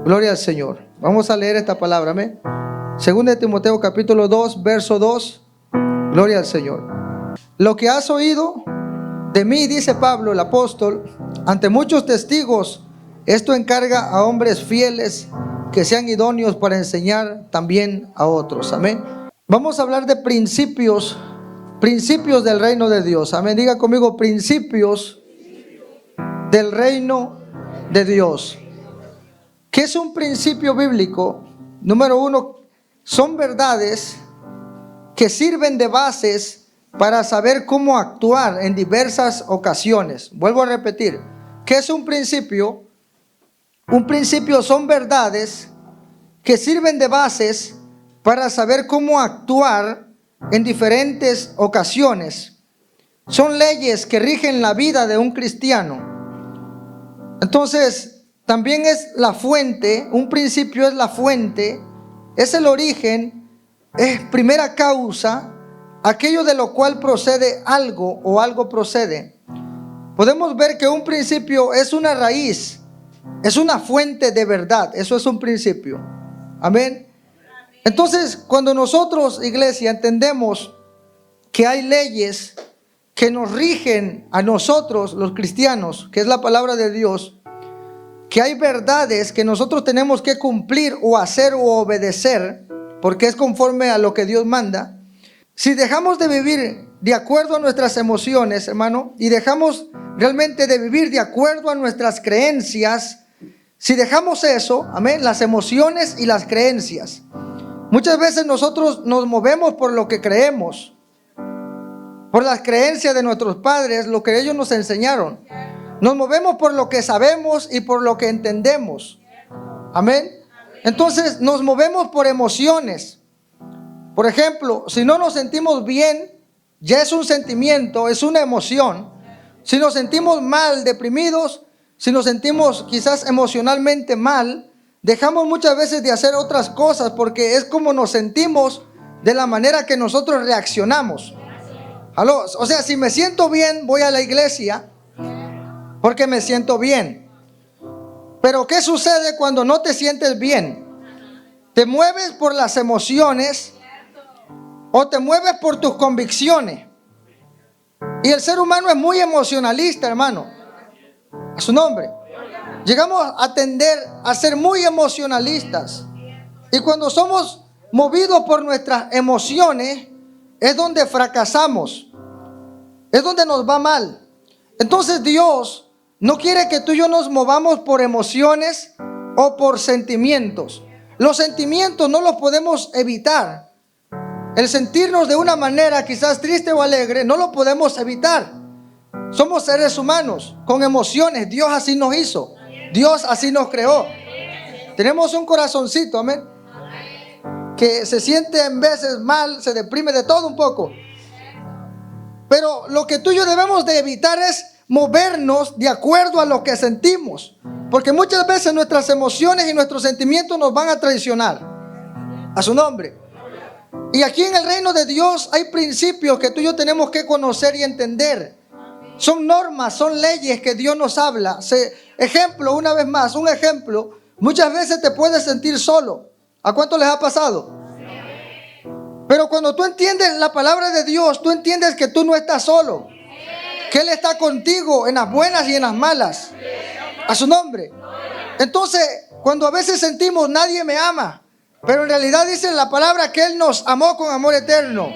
Gloria al Señor. Vamos a leer esta palabra, amén. Segunda de Timoteo capítulo 2, verso 2. Gloria al Señor. Lo que has oído de mí, dice Pablo el apóstol, ante muchos testigos, esto encarga a hombres fieles que sean idóneos para enseñar también a otros. Amén. Vamos a hablar de principios del reino de Dios. Amén. Diga conmigo, principios del reino de Dios. ¿Qué es un principio bíblico? Número uno, son verdades que sirven de bases para saber cómo actuar en diversas ocasiones. Vuelvo a repetir, ¿qué es un principio? Un principio son verdades que sirven de bases para saber cómo actuar en diferentes ocasiones. Son leyes que rigen la vida de un cristiano. Entonces, también es la fuente, un principio es la fuente, es el origen, es primera causa, aquello de lo cual procede algo o algo procede. Podemos ver que un principio es una raíz, es una fuente de verdad, eso es un principio. Amén. Entonces, cuando nosotros, iglesia, entendemos que hay leyes que nos rigen a nosotros, los cristianos, que es la palabra de Dios, que hay verdades que nosotros tenemos que cumplir o hacer o obedecer, porque es conforme a lo que Dios manda. Si dejamos de vivir de acuerdo a nuestras emociones, hermano, y dejamos realmente de vivir de acuerdo a nuestras creencias, si dejamos eso, amén, las emociones y las creencias, muchas veces nosotros nos movemos por lo que creemos, por las creencias de nuestros padres, lo que ellos nos enseñaron. Nos movemos por lo que sabemos y por lo que entendemos. Amén. Entonces nos movemos por emociones. Por ejemplo, si no nos sentimos bien, ya es un sentimiento, es una emoción. Si nos sentimos mal, deprimidos, si nos sentimos quizás emocionalmente mal, dejamos muchas veces de hacer otras cosas porque es como nos sentimos de la manera que nosotros reaccionamos. ¿Aló? O sea, si me siento bien, voy a la iglesia porque me siento bien. Pero ¿qué sucede cuando no te sientes bien? ¿Te mueves por las emociones o te mueves por tus convicciones? Y el ser humano es muy emocionalista, hermano. A su nombre. Llegamos a tender a ser muy emocionalistas. Y cuando somos movidos por nuestras emociones, es donde fracasamos. Es donde nos va mal. Entonces Dios no quiere que tú y yo nos movamos por emociones o por sentimientos. Los sentimientos no los podemos evitar. El sentirnos de una manera quizás triste o alegre no lo podemos evitar. Somos seres humanos con emociones. Dios así nos hizo. Dios así nos creó. Tenemos un corazoncito, amén, que se siente en veces mal, se deprime de todo un poco. Pero lo que tú y yo debemos de evitar es movernos de acuerdo a lo que sentimos, porque muchas veces nuestras emociones y nuestros sentimientos nos van a traicionar. A su nombre. Y aquí en el reino de Dios hay principios que tú y yo tenemos que conocer y entender. Son normas, son leyes que Dios nos habla. Ejemplo, una vez más, un ejemplo. Muchas veces te puedes sentir solo. ¿A cuánto les ha pasado? Pero cuando tú entiendes la palabra de Dios, tú entiendes que tú no estás solo, que Él está contigo en las buenas y en las malas. A su nombre. Entonces, cuando a veces sentimos nadie me ama, pero en realidad dice la palabra que Él nos amó con amor eterno.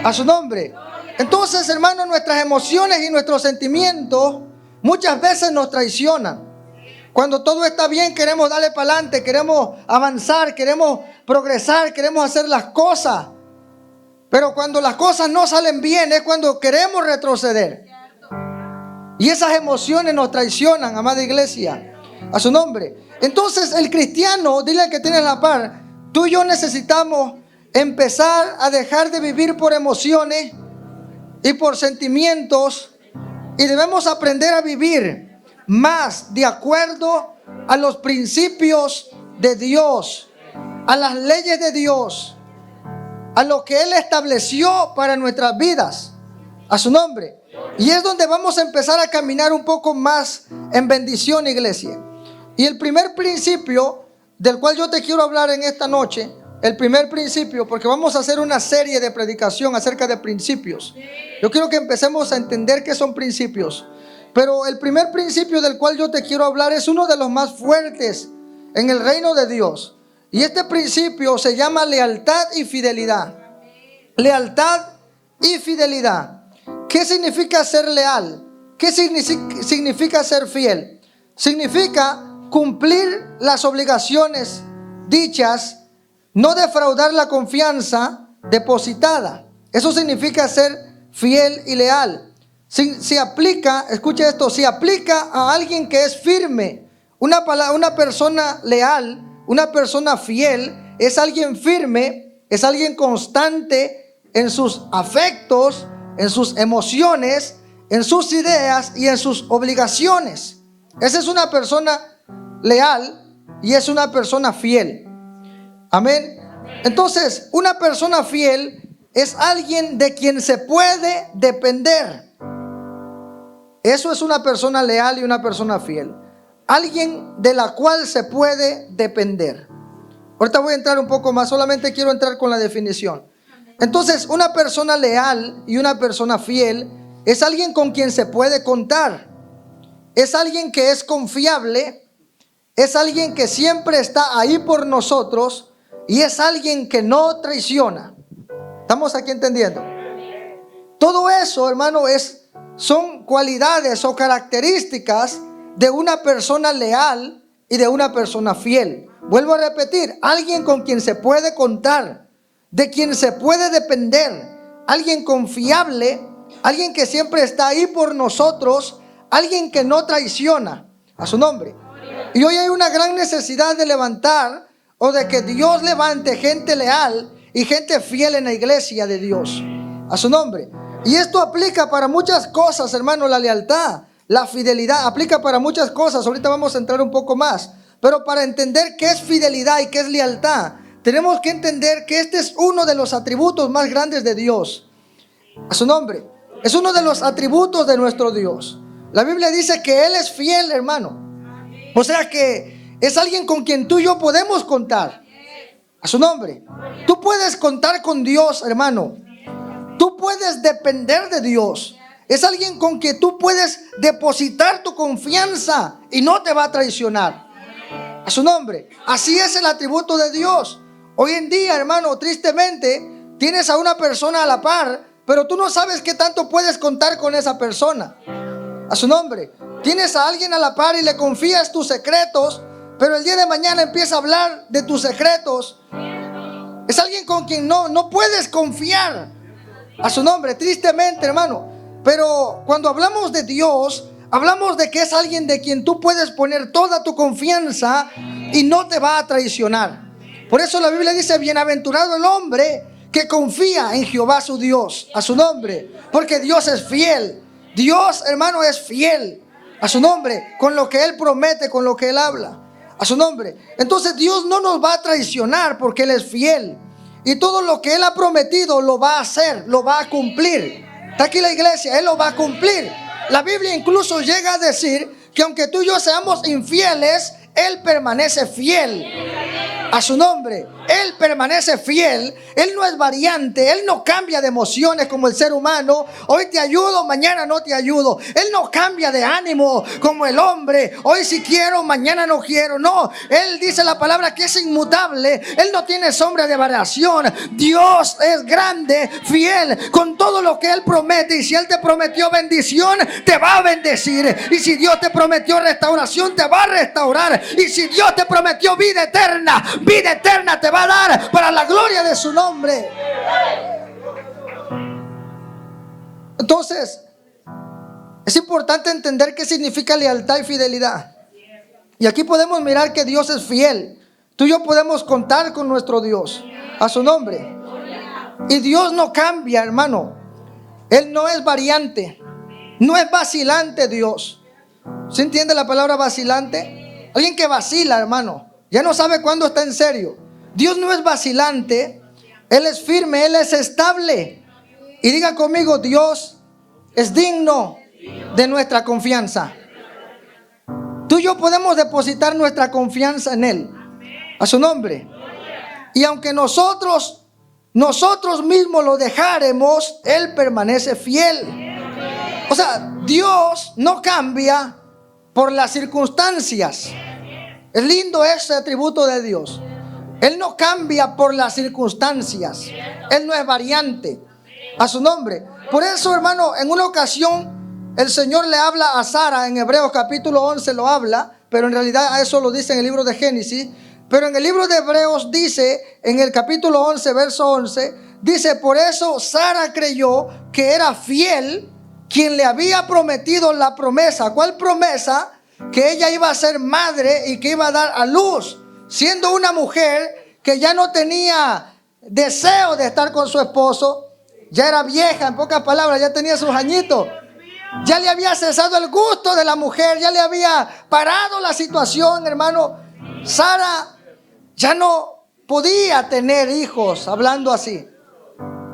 A su nombre. Entonces, hermanos, nuestras emociones y nuestros sentimientos muchas veces nos traicionan. Cuando todo está bien, queremos darle para adelante, queremos avanzar, queremos progresar, queremos hacer las cosas. Pero cuando las cosas no salen bien es cuando queremos retroceder. Y esas emociones nos traicionan, amada iglesia. A su nombre. Entonces el cristiano, dile al que tiene la par, tú y yo necesitamos empezar a dejar de vivir por emociones y por sentimientos. Y debemos aprender a vivir más de acuerdo a los principios de Dios, a las leyes de Dios, a lo que Él estableció para nuestras vidas. A su nombre. Y es donde vamos a empezar a caminar un poco más en bendición, iglesia. Y el primer principio del cual yo te quiero hablar en esta noche, el primer principio, porque vamos a hacer una serie de predicación acerca de principios. Yo quiero que empecemos a entender qué son principios. Pero el primer principio del cual yo te quiero hablar es uno de los más fuertes en el reino de Dios. Y este principio se llama lealtad y fidelidad. Lealtad y fidelidad. ¿Qué significa ser leal? ¿Qué significa ser fiel? Significa cumplir las obligaciones dichas, no defraudar la confianza depositada. Eso significa ser fiel y leal. Si aplica, escucha esto, si aplica a alguien que es firme, una persona leal, una persona fiel, es alguien firme, es alguien constante en sus afectos, en sus emociones, en sus ideas y en sus obligaciones. Esa es una persona leal y es una persona fiel. Amén. Entonces, una persona fiel es alguien de quien se puede depender. Eso es una persona leal y una persona fiel. Alguien de la cual se puede depender. Ahorita voy a entrar un poco más, solamente quiero entrar con la definición. Entonces, una persona leal y una persona fiel es alguien con quien se puede contar. Es alguien que es confiable. Es alguien que siempre está ahí por nosotros. Y es alguien que no traiciona. ¿Estamos aquí entendiendo? Todo eso, hermano, son cualidades o características de una persona leal y de una persona fiel. Vuelvo a repetir, alguien con quien se puede contar, de quien se puede depender, alguien confiable, alguien que siempre está ahí por nosotros, alguien que no traiciona a su nombre. Y hoy hay una gran necesidad de levantar o de que Dios levante gente leal y gente fiel en la iglesia de Dios a su nombre. Y esto aplica para muchas cosas, hermano. La lealtad, la fidelidad aplica para muchas cosas. Ahorita vamos a entrar un poco más. Pero para entender qué es fidelidad y qué es lealtad, tenemos que entender que este es uno de los atributos más grandes de Dios a su nombre. Es uno de los atributos de nuestro Dios. La Biblia dice que Él es fiel, hermano. O sea que es alguien con quien tú y yo podemos contar a su nombre. Tú puedes contar con Dios, hermano. Tú puedes depender de Dios. Es alguien con quien tú puedes depositar tu confianza y no te va a traicionar a su nombre. Así es el atributo de Dios. Hoy en día, hermano, tristemente tienes a una persona a la par, pero tú no sabes qué tanto puedes contar con esa persona a su nombre. Tienes a alguien a la par y le confías tus secretos, pero el día de mañana empieza a hablar de tus secretos. Es alguien con quien no puedes confiar a su nombre, tristemente, hermano. Pero cuando hablamos de Dios, hablamos de que es alguien de quien tú puedes poner toda tu confianza y no te va a traicionar. Por eso la Biblia dice: bienaventurado el hombre que confía en Jehová su Dios, a su nombre, porque Dios es fiel. Dios, hermano, es fiel a su nombre, con lo que Él promete, con lo que Él habla, a su nombre. Entonces Dios no nos va a traicionar porque Él es fiel. Y todo lo que Él ha prometido lo va a hacer, lo va a cumplir. Está aquí la iglesia, Él lo va a cumplir. La Biblia incluso llega a decir que aunque tú y yo seamos infieles, Él permanece fiel a su nombre. Él permanece fiel. Él no es variante. Él no cambia de emociones como el ser humano. Hoy te ayudo, mañana no te ayudo. Él no cambia de ánimo como el hombre. Hoy sí quiero, mañana no quiero. No, Él dice la palabra que es inmutable. Él no tiene sombra de variación. Dios es grande, fiel con todo lo que Él promete. Y si Él te prometió bendición, te va a bendecir. Y si Dios te prometió restauración, te va a restaurar. Y si Dios te prometió vida eterna te va a dar para la gloria de su nombre. Entonces, es importante entender qué significa lealtad y fidelidad. Y aquí podemos mirar que Dios es fiel. Tú y yo podemos contar con nuestro Dios, a su nombre. Y Dios no cambia, hermano. Él no es variante, no es vacilante Dios. ¿Se entiende la palabra vacilante? Alguien que vacila, hermano, ya no sabe cuándo está en serio. Dios no es vacilante. Él es firme, Él es estable. Y diga conmigo: Dios es digno de nuestra confianza. Tú y yo podemos depositar nuestra confianza en Él. A su nombre. Y aunque nosotros mismos lo dejáremos, Él permanece fiel. O sea, Dios no cambia por las circunstancias. Es lindo ese atributo de Dios. Él no cambia por las circunstancias. Él no es variante. A su nombre. Por eso, hermano, en una ocasión el Señor le habla a Sara. En Hebreos capítulo 11 lo habla, pero en realidad a eso lo dice en el libro de Génesis. Pero en el libro de Hebreos dice, en el capítulo 11, verso 11, dice: por eso Sara creyó que era fiel quien le había prometido la promesa. ¿Cuál promesa? Que ella iba a ser madre y que iba a dar a luz, siendo una mujer que ya no tenía deseo de estar con su esposo. Ya era vieja, en pocas palabras, ya tenía sus añitos. Ya le había cesado el gusto de la mujer, ya le había parado la situación, hermano. Sara ya no podía tener hijos, hablando así,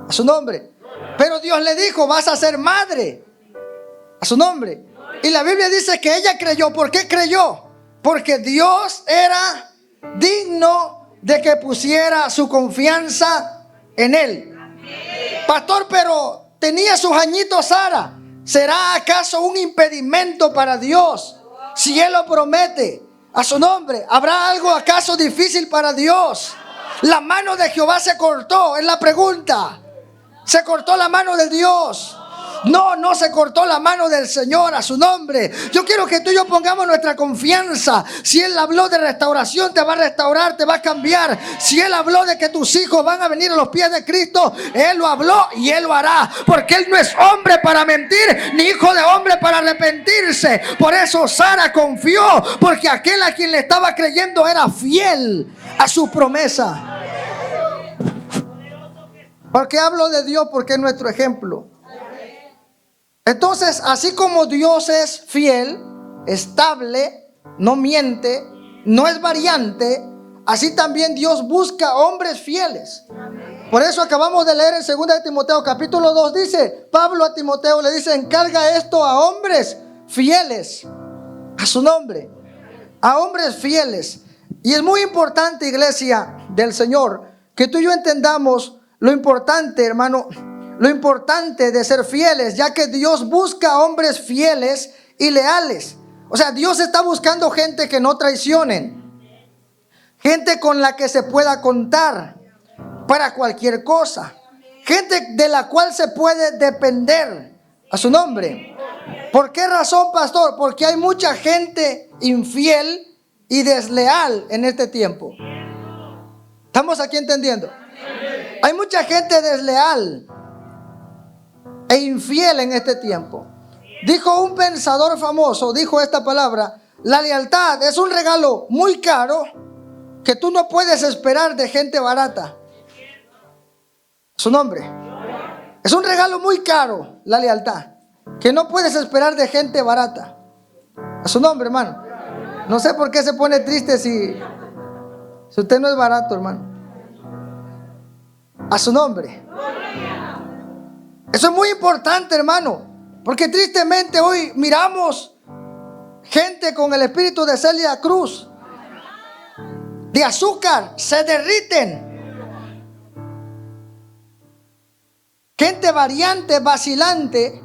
a su nombre. Pero Dios le dijo: vas a ser madre, a su nombre. Y la Biblia dice que ella creyó. ¿Por qué creyó? Porque Dios era digno de que pusiera su confianza en Él. Pastor, pero tenía sus añitos Sara. ¿Será acaso un impedimento para Dios si Él lo promete? A su nombre. ¿Habrá algo acaso difícil para Dios? La mano de Jehová se cortó, es la pregunta. Se cortó la mano de Dios. No, no se cortó la mano del Señor, a su nombre. Yo quiero que tú y yo pongamos nuestra confianza. Si Él habló de restauración, te va a restaurar, te va a cambiar. Si Él habló de que tus hijos van a venir a los pies de Cristo, Él lo habló y Él lo hará. Porque Él no es hombre para mentir, ni hijo de hombre para arrepentirse. Por eso Sara confió, porque aquel a quien le estaba creyendo era fiel a su promesa. ¿Por qué hablo de Dios? Porque es nuestro ejemplo. Entonces, así como Dios es fiel, estable, no miente, no es variante, así también Dios busca hombres fieles. Por eso acabamos de leer en 2 de Timoteo capítulo 2, dice Pablo a Timoteo, le dice: encarga esto a hombres fieles, a su nombre, a hombres fieles. Y es muy importante, iglesia del Señor, que tú y yo entendamos lo importante, hermano, lo importante de ser fieles, ya que Dios busca hombres fieles y leales. O sea, Dios está buscando gente que no traicionen, gente con la que se pueda contar para cualquier cosa, gente de la cual se puede depender, a su nombre. ¿Por qué razón, pastor? Porque hay mucha gente infiel y desleal en este tiempo. ¿Estamos aquí entendiendo? Hay mucha gente desleal e infiel en este tiempo. Dijo un pensador famoso, dijo esta palabra: la lealtad es un regalo muy caro que tú no puedes esperar de gente barata. Su nombre. Es un regalo muy caro, la lealtad, que no puedes esperar de gente barata. A su nombre, hermano. No sé por qué se pone triste si usted no es barato, hermano. A su nombre. Eso es muy importante, hermano, porque tristemente hoy miramos gente con el espíritu de Celia Cruz, de azúcar, se derriten. Gente variante, vacilante,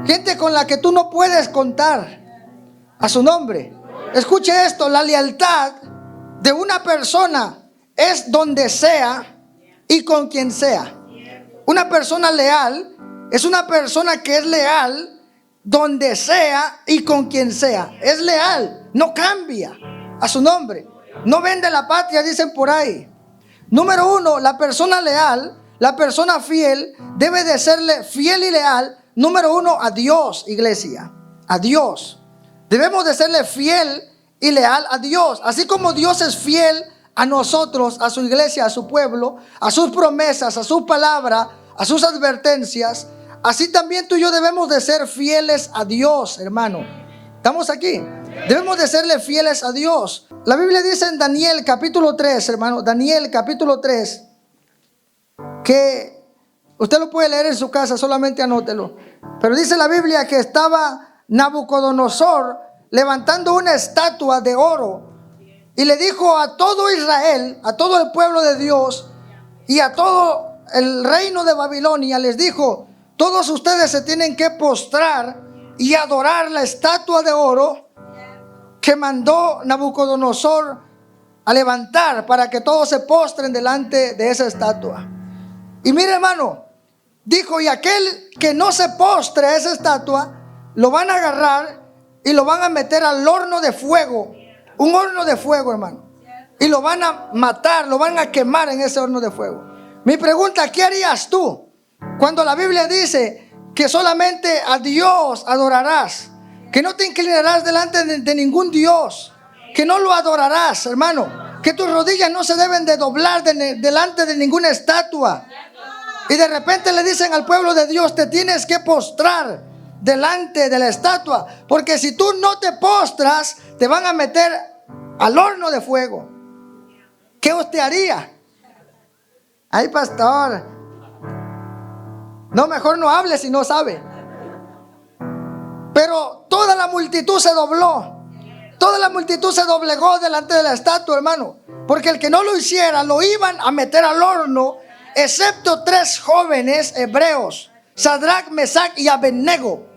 gente con la que tú no puedes contar, a su nombre. Escuche esto: la lealtad de una persona es donde sea y con quien sea. Una persona leal es una persona que es leal donde sea y con quien sea. Es leal, no cambia, a su nombre. No vende la patria, dicen por ahí. Número uno, la persona leal, la persona fiel, debe de serle fiel y leal. Número uno, a Dios, iglesia, a Dios. Debemos de serle fiel y leal a Dios. Así como Dios es fiel a nosotros, a su iglesia, a su pueblo, a sus promesas, a su palabra, a sus advertencias, así también tú y yo debemos de ser fieles a Dios, hermano. ¿Estamos aquí? Debemos de serle fieles a Dios. La Biblia dice en Daniel capítulo 3, hermano, Daniel capítulo 3, que usted lo puede leer en su casa, solamente anótelo. Pero dice la Biblia que estaba Nabucodonosor levantando una estatua de oro y le dijo a todo Israel, a todo el pueblo de Dios y a todo el reino de Babilonia, les dijo: todos ustedes se tienen que postrar y adorar la estatua de oro que mandó Nabucodonosor a levantar, para que todos se postren delante de esa estatua. Y mire, hermano, dijo: y aquel que no se postre a esa estatua, lo van a agarrar y lo van a meter al horno de fuego. Un horno de fuego, hermano. Y lo van a matar, lo van a quemar en ese horno de fuego. Mi pregunta: ¿qué harías tú cuando la Biblia dice que solamente a Dios adorarás, que no te inclinarás delante de ningún Dios, que no lo adorarás, hermano, que tus rodillas no se deben de doblar delante de ninguna estatua? Y de repente le dicen al pueblo de Dios: te tienes que postrar delante de la estatua, porque si tú no te postras, te van a meter al horno de fuego. ¿Qué usted haría? Ay, pastor, no, mejor no hable si no sabe. Pero toda la multitud se dobló, toda la multitud se doblegó delante de la estatua, hermano, porque el que no lo hiciera lo iban a meter al horno, excepto 3 jóvenes hebreos, Sadrach, Mesach y Abednego.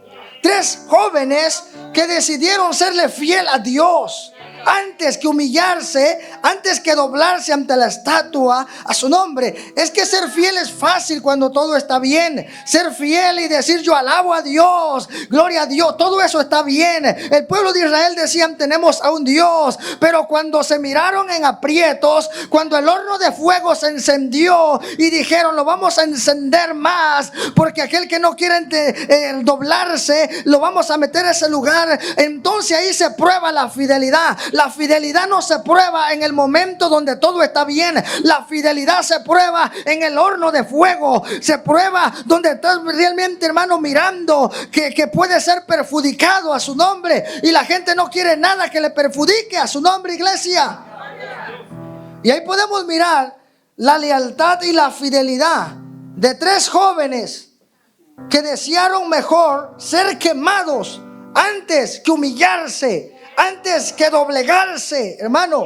3 jóvenes que decidieron serle fiel a Dios antes que humillarse, antes que doblarse ante la estatua a su nombre. Es que ser fiel es fácil cuando todo está bien. Ser fiel y decir: yo alabo a Dios, gloria a Dios, todo eso está bien. El pueblo de Israel decían: tenemos a un Dios. Pero cuando se miraron en aprietos, cuando el horno de fuego se encendió y dijeron: lo vamos a encender más, porque aquel que no quiere doblarse, lo vamos a meter a ese lugar. Entonces ahí se prueba la fidelidad. La fidelidad no se prueba en el momento donde todo está bien. La fidelidad se prueba en el horno de fuego. Se prueba donde estás realmente, hermano, mirando que puede ser perjudicado a su nombre. Y la gente no quiere nada que le perjudique a su nombre, iglesia. Y ahí podemos mirar la lealtad y la fidelidad de 3 jóvenes que desearon mejor ser quemados antes que humillarse, antes que doblegarse, hermano.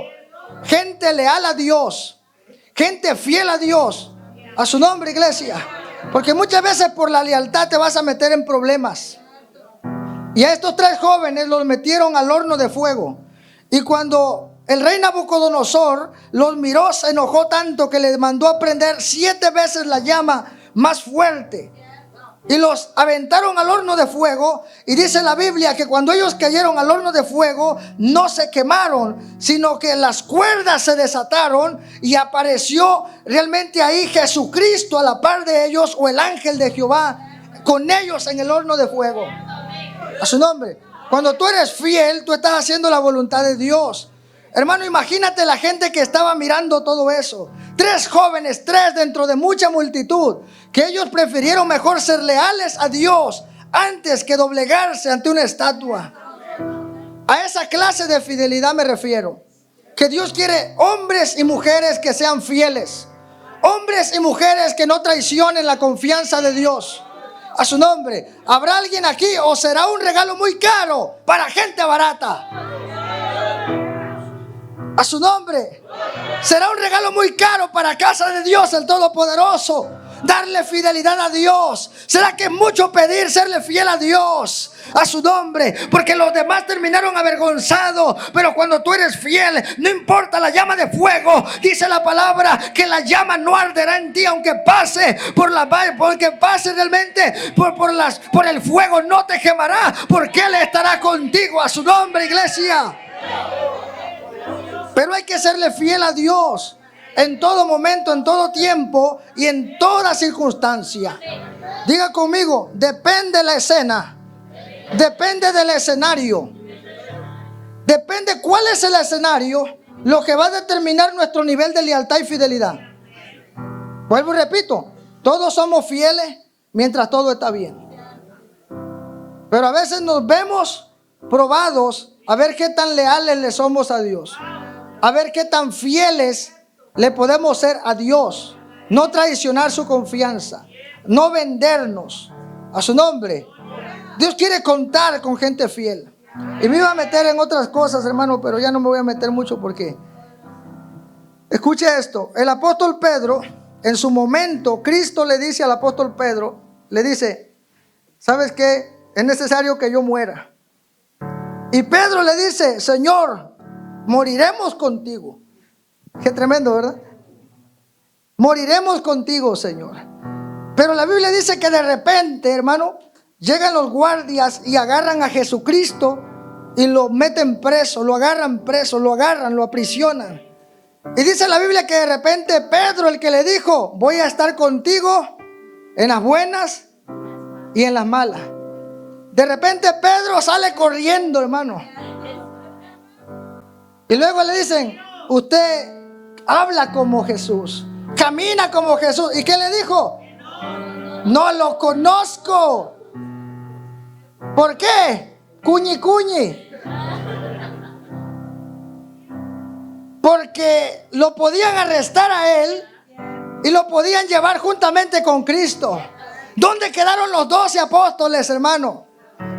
Gente leal a Dios, gente fiel a Dios, a su nombre, iglesia. Porque muchas veces por la lealtad te vas a meter en problemas. Y a estos 3 jóvenes los metieron al horno de fuego. Y cuando el rey Nabucodonosor los miró, se enojó tanto que le mandó a prender 7 veces la llama más fuerte. Y los aventaron al horno de fuego. Y dice la Biblia que cuando ellos cayeron al horno de fuego, no se quemaron, sino que las cuerdas se desataron y apareció realmente ahí Jesucristo a la par de ellos, o el ángel de Jehová con ellos en el horno de fuego. A su nombre. Cuando tú eres fiel, tú estás haciendo la voluntad de Dios. Hermano, imagínate la gente que estaba mirando todo eso. 3 jóvenes, 3 dentro de mucha multitud, que ellos prefirieron mejor ser leales a Dios antes que doblegarse ante una estatua. A esa clase de fidelidad me refiero. Que Dios quiere hombres y mujeres que sean fieles. Hombres y mujeres que no traicionen la confianza de Dios. A su nombre. ¿Habrá alguien aquí o será un regalo muy caro para gente barata? A su nombre. Será un regalo muy caro para casa de Dios el Todopoderoso. Darle fidelidad a Dios. ¿Será que es mucho pedir serle fiel a Dios? A su nombre. Porque los demás terminaron avergonzados. Pero cuando tú eres fiel, no importa la llama de fuego. Dice la palabra que la llama no arderá en ti, aunque pase por la valle, porque pase realmente por el fuego, no te quemará, porque Él estará contigo. A su nombre, iglesia. Pero hay que serle fiel a Dios en todo momento, en todo tiempo y en toda circunstancia. Diga conmigo: depende la escena, depende del escenario, depende cuál es el escenario, lo que va a determinar nuestro nivel de lealtad y fidelidad. Vuelvo y repito: todos somos fieles mientras todo está bien. Pero a veces nos vemos probados a ver qué tan leales le somos a Dios. A ver qué tan fieles le podemos ser a Dios. No traicionar su confianza. No vendernos. A su nombre. Dios quiere contar con gente fiel. Y me iba a meter en otras cosas, hermano, pero ya no me voy a meter mucho porque... Escuche esto, el apóstol Pedro, en su momento, Cristo le dice al apóstol Pedro, le dice, ¿sabes qué? Es necesario que yo muera. Y Pedro le dice, Señor, moriremos contigo. Qué tremendo, ¿verdad? Moriremos contigo, Señor. Pero la Biblia dice que de repente, hermano, llegan los guardias y agarran a Jesucristo y lo meten preso, lo agarran preso, lo agarran, lo aprisionan. Y dice la Biblia que de repente Pedro, el que le dijo, voy a estar contigo en las buenas y en las malas. De repente Pedro sale corriendo, hermano. Y luego le dicen, usted habla como Jesús, camina como Jesús. ¿Y qué le dijo? No lo conozco. ¿Por qué? Cuñi, cuñi. Porque lo podían arrestar a él y lo podían llevar juntamente con Cristo. ¿Dónde quedaron los 12 apóstoles, hermano?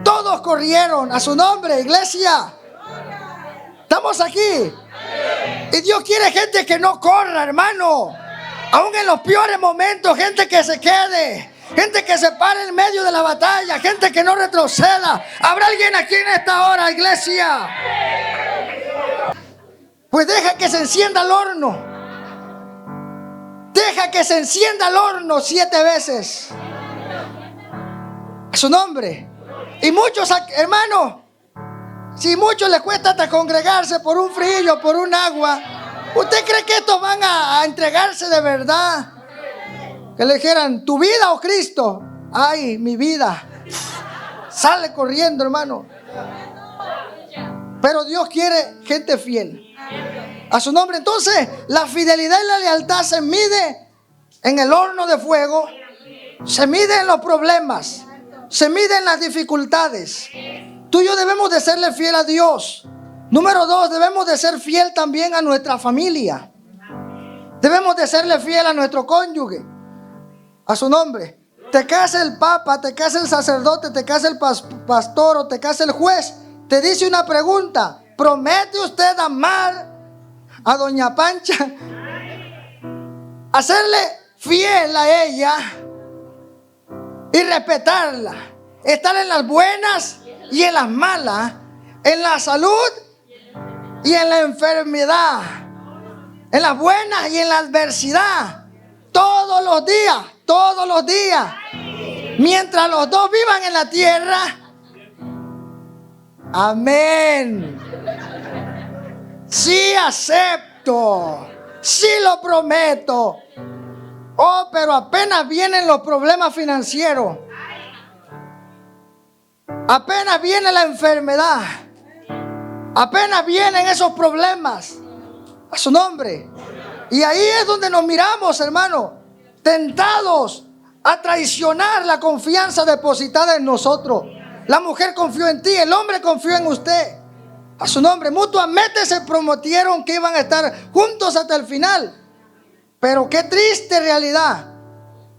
Todos corrieron a su nombre, iglesia. Estamos aquí. Y Dios quiere gente que no corra, hermano. Aún en los peores momentos, gente que se quede. Gente que se pare en medio de la batalla. Gente que no retroceda. ¿Habrá alguien aquí en esta hora, iglesia? Pues deja que se encienda el horno. Deja que se encienda el horno 7 veces. A su nombre. Y muchos, hermanos, si muchos les cuesta hasta congregarse por un frío, por un agua, ¿usted cree que estos van a entregarse de verdad? Que le dijeran, ¿tu vida o Cristo? Ay, mi vida. Sale corriendo, hermano. Pero Dios quiere gente fiel. A su nombre. Entonces, la fidelidad y la lealtad se mide en el horno de fuego, se mide en los problemas, se mide en las dificultades. Tú y yo debemos de serle fiel a Dios. Número 2, debemos de ser fiel también a nuestra familia. Debemos de serle fiel a nuestro cónyuge. A su nombre. Te casa el papa, te casa el sacerdote, te casa el pastor o te casa el juez. Te dice una pregunta. ¿Promete usted amar a doña Pancha? Hacerle fiel a ella y respetarla. Estar en las buenas y en las malas. En la salud y en la enfermedad. En las buenas y en la adversidad. Todos los días. Todos los días. Mientras los dos vivan en la tierra. Amén. Sí acepto. Sí lo prometo. Oh, pero apenas vienen los problemas financieros. Apenas viene la enfermedad. Apenas vienen esos problemas. A su nombre. Y ahí es donde nos miramos, hermano, tentados a traicionar la confianza depositada en nosotros. La mujer confió en ti, el hombre confió en usted. A su nombre, mutuamente se prometieron que iban a estar juntos hasta el final. Pero qué triste realidad.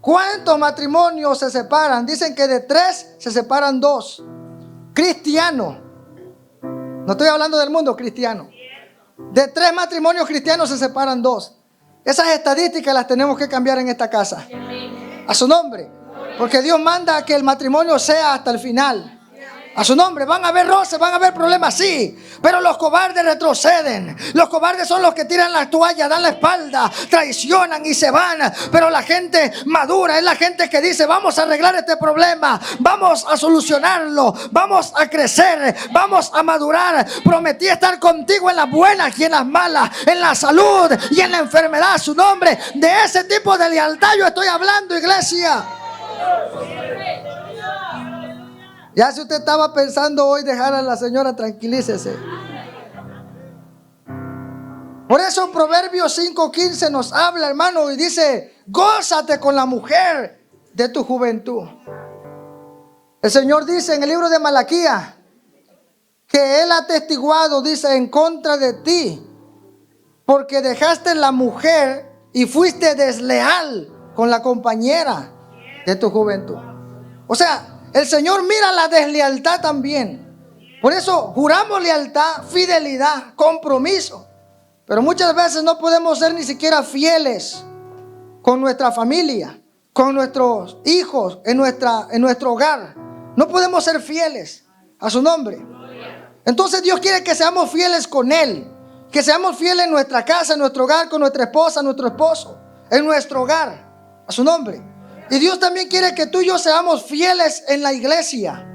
¿Cuántos matrimonios se separan? Dicen que de 3 se separan 2. Cristianos. No estoy hablando del mundo cristiano. De 3 matrimonios cristianos se separan 2. Esas estadísticas las tenemos que cambiar en esta casa. A su nombre. Porque Dios manda que el matrimonio sea hasta el final. A su nombre. Van a haber roces, van a haber problemas, sí. Pero los cobardes retroceden. Los cobardes son los que tiran la toalla, dan la espalda, traicionan y se van. Pero la gente madura es la gente que dice, vamos a arreglar este problema, vamos a solucionarlo, vamos a crecer, vamos a madurar. Prometí estar contigo en las buenas y en las malas, en la salud y en la enfermedad. A su nombre. De ese tipo de lealtad yo estoy hablando, iglesia. Ya si usted estaba pensando hoy dejar a la señora, tranquilícese. Por eso Proverbios 5:15 nos habla, hermano, y dice, gózate con la mujer de tu juventud. El Señor dice en el libro de Malaquías que Él ha atestiguado, dice, en contra de ti, porque dejaste la mujer y fuiste desleal con la compañera de tu juventud. O sea, el Señor mira la deslealtad también. Por eso juramos lealtad, fidelidad, compromiso. Pero muchas veces no podemos ser ni siquiera fieles con nuestra familia, con nuestros hijos, en nuestro hogar. No podemos ser fieles a su nombre. Entonces Dios quiere que seamos fieles con Él, que seamos fieles en nuestra casa, en nuestro hogar, con nuestra esposa, nuestro esposo, en nuestro hogar, a su nombre. Y Dios también quiere que tú y yo seamos fieles en la iglesia,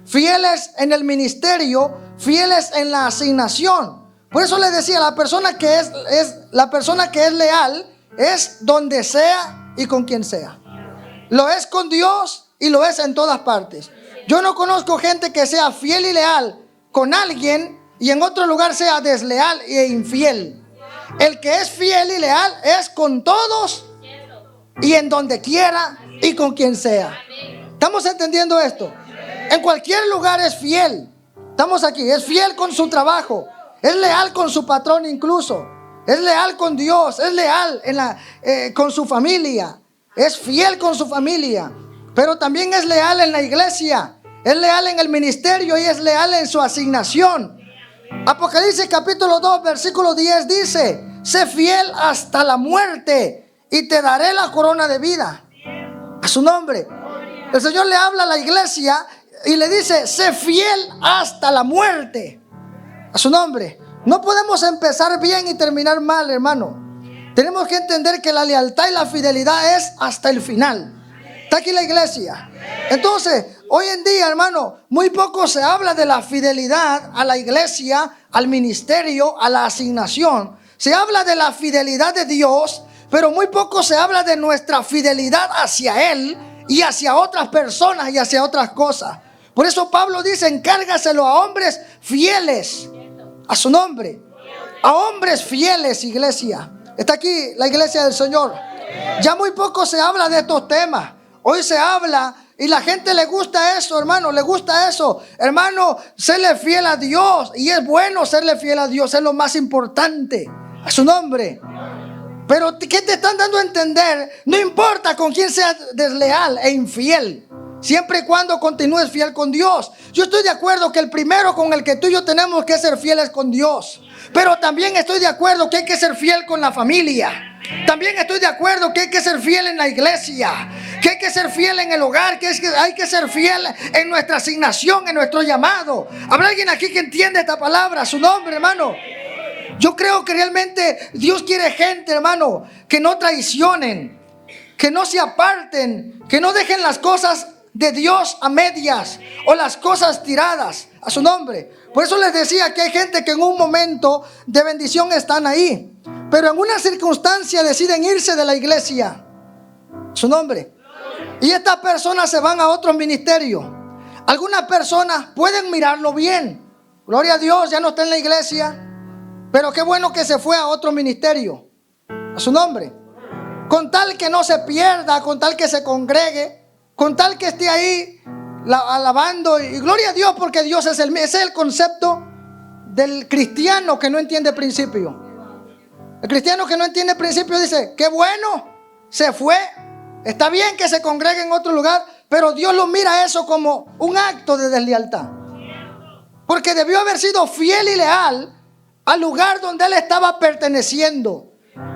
fieles en el ministerio, fieles en la asignación. Por eso les decía, la persona que es leal es donde sea y con quien sea. Lo es con Dios y lo es en todas partes. Yo no conozco gente que sea fiel y leal con alguien y en otro lugar sea desleal e infiel. El que es fiel y leal es con todos y en donde quiera y con quien sea. ¿Estamos entendiendo esto? En cualquier lugar es fiel. Estamos aquí, es fiel con su trabajo, es leal con su patrón incluso, es leal con Dios, es leal con su familia, es fiel con su familia, pero también es leal en la iglesia, es leal en el ministerio y es leal en su asignación. Apocalipsis capítulo 2 versículo 10 dice: sé fiel hasta la muerte y te daré la corona de vida. A su nombre. El Señor le habla a la iglesia y le dice: sé fiel hasta la muerte. A su nombre. No podemos empezar bien y terminar mal, hermano. Tenemos que entender que la lealtad y la fidelidad es hasta el final. Está aquí la iglesia. Entonces, hoy en día, hermano, muy poco se habla de la fidelidad a la iglesia, al ministerio, a la asignación. Se habla de la fidelidad de Dios, pero muy poco se habla de nuestra fidelidad hacia Él y hacia otras personas y hacia otras cosas. Por eso Pablo dice: encárgaselo a hombres fieles, a su nombre, a hombres fieles, iglesia. Está aquí la iglesia del Señor. Ya muy poco se habla de estos temas. Hoy se habla y la gente le gusta eso, hermano, le gusta eso. Hermano, serle fiel a Dios, y es bueno serle fiel a Dios, es lo más importante, a su nombre. Pero ¿qué te están dando a entender? No importa con quién seas desleal e infiel, siempre y cuando continúes fiel con Dios. Yo estoy de acuerdo que el primero con el que tú y yo tenemos que ser fieles con Dios. Pero también estoy de acuerdo que hay que ser fiel con la familia. También estoy de acuerdo que hay que ser fiel en la iglesia, que hay que ser fiel en el hogar, que hay que ser fiel en nuestra asignación, en nuestro llamado. ¿Habrá alguien aquí que entiende esta palabra? Su nombre, hermano. Yo creo que realmente Dios quiere gente, hermano, que no traicionen, que no se aparten, que no dejen las cosas de Dios a medias o las cosas tiradas, a su nombre. Por eso les decía que hay gente que en un momento de bendición están ahí, pero en una circunstancia deciden irse de la iglesia, a su nombre. Y estas personas se van a otro ministerio. Algunas personas pueden mirarlo bien. Gloria a Dios, ya no está en la iglesia, pero qué bueno que se fue a otro ministerio, a su nombre. Con tal que no se pierda, con tal que se congregue, con tal que esté ahí alabando. Y gloria a Dios, porque Dios ese es el concepto del cristiano que no entiende principio. El cristiano que no entiende principio dice: qué bueno, se fue. Está bien que se congregue en otro lugar, pero Dios lo mira eso como un acto de deslealtad, porque debió haber sido fiel y leal al lugar donde él estaba perteneciendo,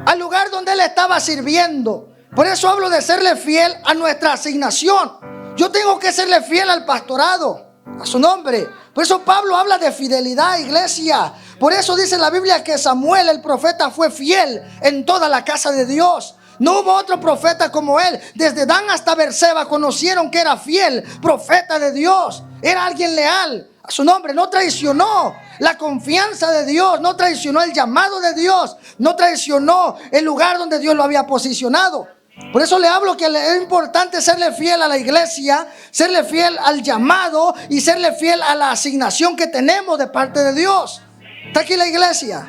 al lugar donde él estaba sirviendo. Por eso hablo de serle fiel a nuestra asignación. Yo tengo que serle fiel al pastorado, a su nombre. Por eso Pablo habla de fidelidad, iglesia. Por eso dice la Biblia que Samuel, el profeta, fue fiel en toda la casa de Dios. No hubo otro profeta como él. Desde Dan hasta Berseba conocieron que era fiel, profeta de Dios. Era alguien leal a su nombre. No traicionó la confianza de Dios, no traicionó el llamado de Dios, no traicionó el lugar donde Dios lo había posicionado. Por eso le hablo que es importante serle fiel a la iglesia, serle fiel al llamado y serle fiel a la asignación que tenemos de parte de Dios. ¿Está aquí la iglesia?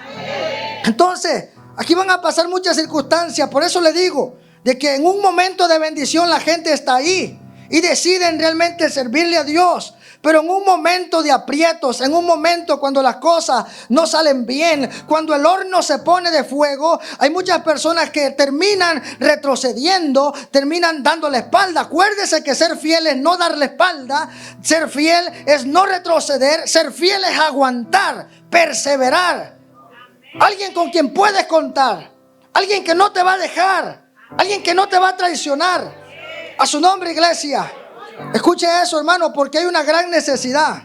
Entonces, aquí van a pasar muchas circunstancias. Por eso le digo de que en un momento de bendición la gente está ahí y deciden realmente servirle a Dios. pero en un momento de aprietos, en un momento cuando las cosas no salen bien, cuando el horno se pone de fuego, hay muchas personas que terminan retrocediendo, terminan dando la espalda. Acuérdese que ser fiel es no dar la espalda, ser fiel es no retroceder, ser fiel es aguantar, perseverar. Alguien con quien puedes contar, alguien que no te va a dejar, alguien que no te va a traicionar. A su nombre, iglesia. Escuche eso, hermano, porque hay una gran necesidad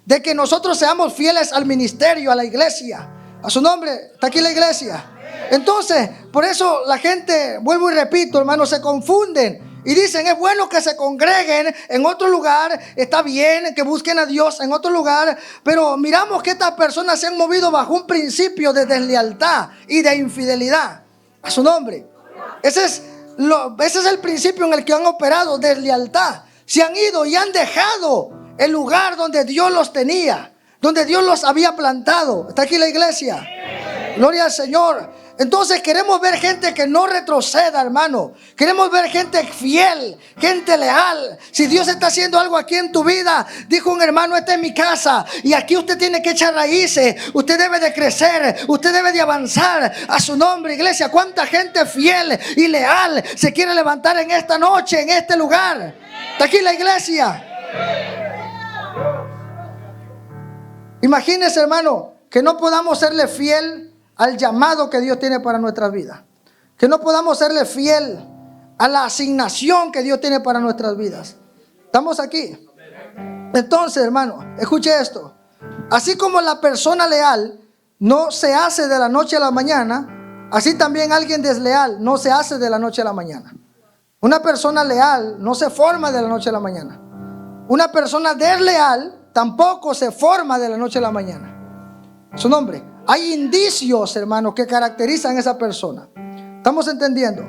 de que nosotros seamos fieles al ministerio, a la iglesia. A su nombre, está aquí la iglesia. Entonces, por eso la gente, vuelvo y repito, hermano, se confunden y dicen: es bueno que se congreguen en otro lugar, está bien que busquen a Dios en otro lugar, pero miramos que estas personas se han movido bajo un principio de deslealtad y de infidelidad. A su nombre. Ese es el principio en el que han operado, deslealtad. Se han ido y han dejado el lugar donde Dios los tenía, donde Dios los había plantado. ¿Está aquí la iglesia? Gloria al Señor. Entonces queremos ver gente que no retroceda, hermano. Queremos ver gente fiel, gente leal. Si Dios está haciendo algo aquí en tu vida, dijo un hermano: esta es mi casa y aquí usted tiene que echar raíces. Usted debe de crecer, usted debe de avanzar. A su nombre, iglesia. ¿Cuánta gente fiel y leal se quiere levantar en esta noche, en este lugar? Está aquí la iglesia. Imagínese, hermano, que no podamos serle fiel al llamado que Dios tiene para nuestras vidas, que no podamos serle fiel a la asignación que Dios tiene para nuestras vidas. ¿Estamos aquí? Entonces, hermano, escuche esto. Así como la persona leal no se hace de la noche a la mañana, así también alguien desleal no se hace de la noche a la mañana. Una persona leal no se forma de la noche a la mañana. Una persona desleal tampoco se forma de la noche a la mañana. Su nombre. Hay indicios, hermano, que caracterizan a esa persona. ¿Estamos entendiendo?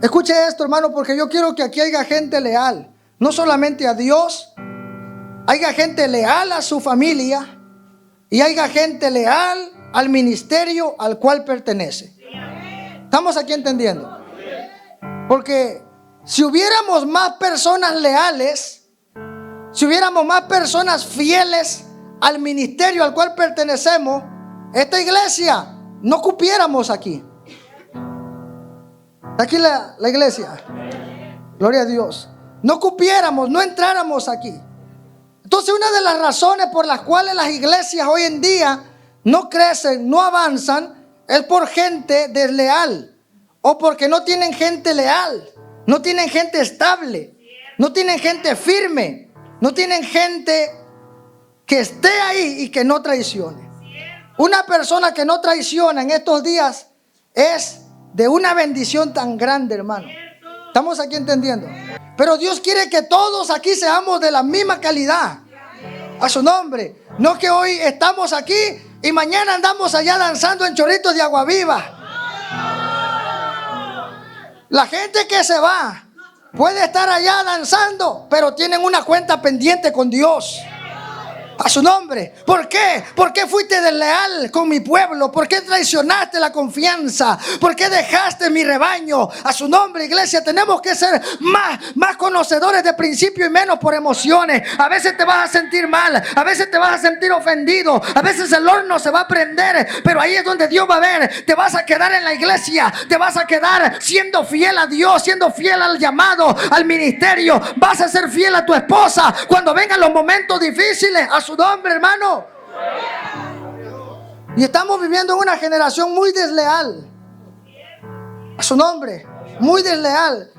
Escuche esto, hermano, porque yo quiero que aquí haya gente leal. No solamente a Dios, haya gente leal a su familia y haya gente leal al ministerio al cual pertenece. ¿Estamos aquí entendiendo? Porque si hubiéramos más personas leales, si hubiéramos más personas fieles al ministerio al cual pertenecemos, esta iglesia no cupiéramos aquí. Aquí la iglesia. Gloria a Dios. No cupiéramos, no entráramos aquí. Entonces, una de las razones por las cuales las iglesias hoy en día no crecen, no avanzan, es por gente desleal, o porque no tienen gente leal, no tienen gente estable, no tienen gente firme, no tienen gente que esté ahí y que no traicione. Una persona que no traiciona en estos días es de una bendición tan grande, hermano. ¿Estamos aquí entendiendo? Pero Dios quiere que todos aquí seamos de la misma calidad. A su nombre. No que hoy estamos aquí y mañana andamos allá danzando en chorritos de agua viva. La gente que se va puede estar allá danzando, pero tienen una cuenta pendiente con Dios. A su nombre. ¿Por qué? ¿Por qué fuiste desleal con mi pueblo? ¿Por qué traicionaste la confianza? ¿Por qué dejaste mi rebaño? A su nombre, iglesia. Tenemos que ser más conocedores de principio y menos por emociones. A veces te vas a sentir mal, a veces te vas a sentir ofendido, a veces el horno se va a prender, pero ahí es donde Dios va a ver. Te vas a quedar en la iglesia, te vas a quedar siendo fiel a Dios, siendo fiel al llamado, al ministerio. Vas a ser fiel a tu esposa cuando vengan los momentos difíciles. A su nombre, hermano. Y estamos viviendo en una generación muy desleal. A su nombre, muy desleal.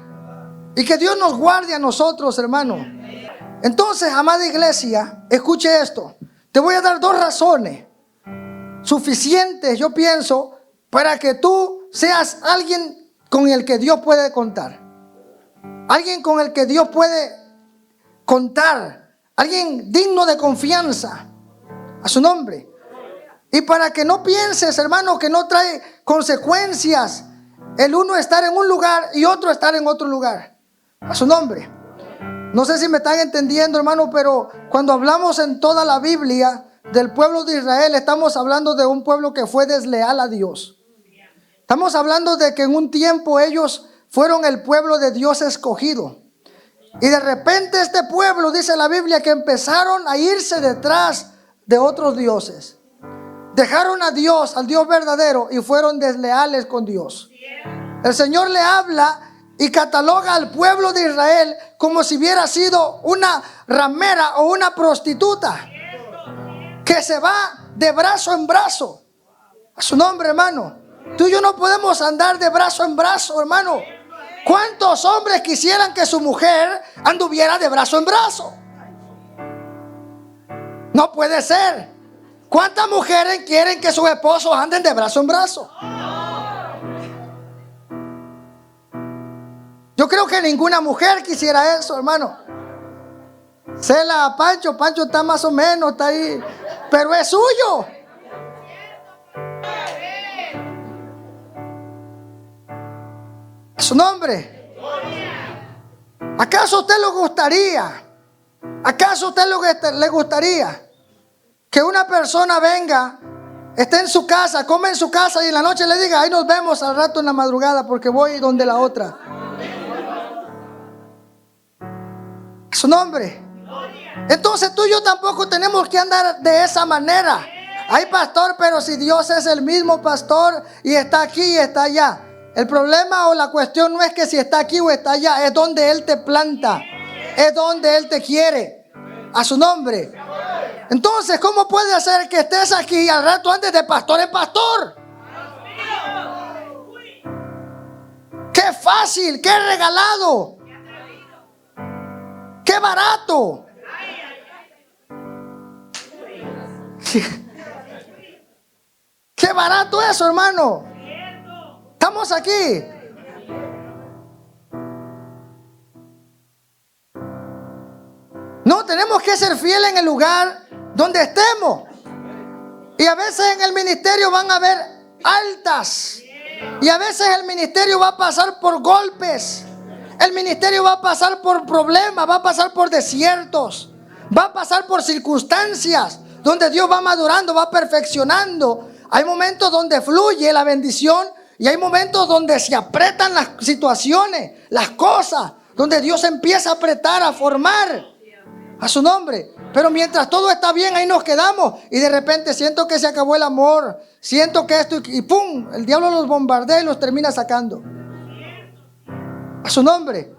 Y que Dios nos guarde a nosotros, hermano. Entonces, amada iglesia, escuche esto. Te voy a dar dos razones suficientes, yo pienso, para que tú seas alguien con el que Dios puede contar. Alguien con el que Dios puede contar. Alguien digno de confianza. A su nombre. Y para que no pienses, hermano, que no trae consecuencias el uno estar en un lugar y otro estar en otro lugar. A su nombre. No sé si me están entendiendo, hermano, pero cuando hablamos en toda la Biblia del pueblo de Israel, estamos hablando de un pueblo que fue desleal a Dios. Estamos hablando de que en un tiempo ellos fueron el pueblo de Dios escogido. Y de repente este pueblo, dice la Biblia, que empezaron a irse detrás de otros dioses. Dejaron a Dios, al Dios verdadero, y fueron desleales con Dios. El Señor le habla y cataloga al pueblo de Israel como si hubiera sido una ramera o una prostituta que se va de brazo en brazo. A su nombre, hermano. Tú y yo no podemos andar de brazo en brazo, hermano. ¿Cuántos hombres quisieran que su mujer anduviera de brazo en brazo? No puede ser. ¿Cuántas mujeres quieren que sus esposos anden de brazo en brazo? Yo creo que ninguna mujer quisiera eso, hermano. Cela a Pancho, Pancho está más o menos, está ahí, pero es suyo. Su nombre. ¿Acaso a usted le gustaría? ¿Acaso a usted le gustaría que una persona venga, esté en su casa, come en su casa y en la noche le diga, ahí nos vemos al rato en la madrugada porque voy donde la otra? Su nombre. Entonces tú y yo tampoco tenemos que andar de esa manera. Ay, pastor, pero si Dios es el mismo pastor y está aquí y está allá. El problema o la cuestión no es que si está aquí o está allá, es donde Él te planta, es donde Él te quiere. A su nombre. Entonces, ¿cómo puede ser que estés aquí y al rato antes de pastor en pastor? ¡Qué fácil! ¡Qué regalado! ¡Qué barato! ¡Qué barato eso, hermano! Estamos aquí. No, tenemos que ser fieles en el lugar donde estemos. Y a veces en el ministerio van a haber altas. Y a veces el ministerio va a pasar por golpes. El ministerio va a pasar por problemas, va a pasar por desiertos, va a pasar por circunstancias donde Dios va madurando, va perfeccionando. Hay momentos donde fluye la bendición y hay momentos donde se apretan las situaciones, las cosas, donde Dios empieza a apretar, a formar. A su nombre. Pero mientras todo está bien, ahí nos quedamos. Y de repente siento que se acabó el amor. Siento que esto y ¡pum! El diablo los bombardea y los termina sacando. A su nombre.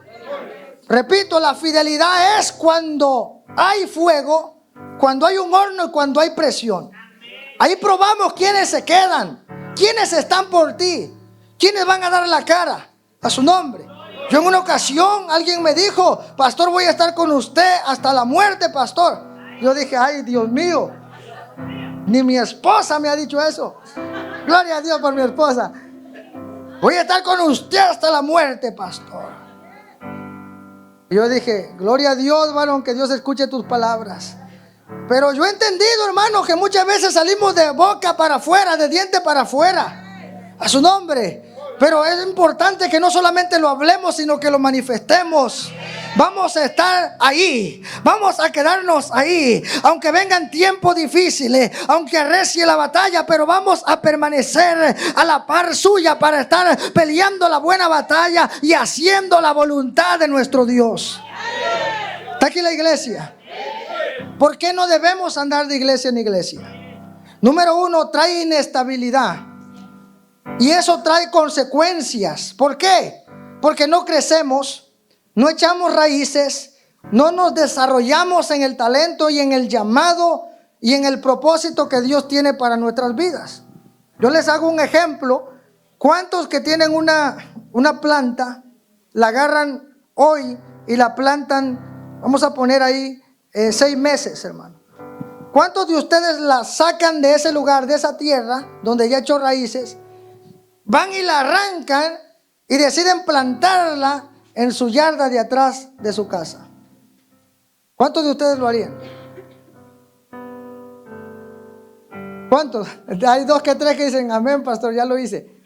Repito, la fidelidad es cuando hay fuego, cuando hay un horno y cuando hay presión. Ahí probamos quiénes se quedan, quiénes están por ti, quiénes van a dar la cara. A su nombre. Yo en una ocasión alguien me dijo, pastor, voy a estar con usted hasta la muerte, pastor. Yo dije, ay, Dios mío, ni mi esposa me ha dicho eso. Gloria a Dios por mi esposa. Voy a estar con usted hasta la muerte, pastor. Y yo dije, gloria a Dios, varón, que Dios escuche tus palabras. Pero yo he entendido, hermano, que muchas veces salimos de boca para afuera, de diente para afuera. A su nombre. Pero es importante que no solamente lo hablemos, sino que lo manifestemos. Vamos a estar ahí, vamos a quedarnos ahí, aunque vengan tiempos difíciles, aunque arrecie la batalla, pero vamos a permanecer a la par suya para estar peleando la buena batalla y haciendo la voluntad de nuestro Dios. ¿Está aquí la iglesia? ¿Por qué no debemos andar de iglesia en iglesia? Número uno, trae inestabilidad. Y eso trae consecuencias. ¿Por qué? Porque no crecemos, no echamos raíces, no nos desarrollamos en el talento y en el llamado y en el propósito que Dios tiene para nuestras vidas. Yo les hago un ejemplo. ¿Cuántos que tienen una planta, la agarran hoy y la plantan, vamos a poner ahí 6 meses, hermano? ¿Cuántos de ustedes la sacan de ese lugar, de esa tierra donde ya echó raíces? Van y la arrancan y deciden plantarla en su yarda de atrás de su casa. ¿Cuántos de ustedes lo harían? ¿Cuántos? Hay 2 que 3 que dicen, amén, pastor, ya lo hice.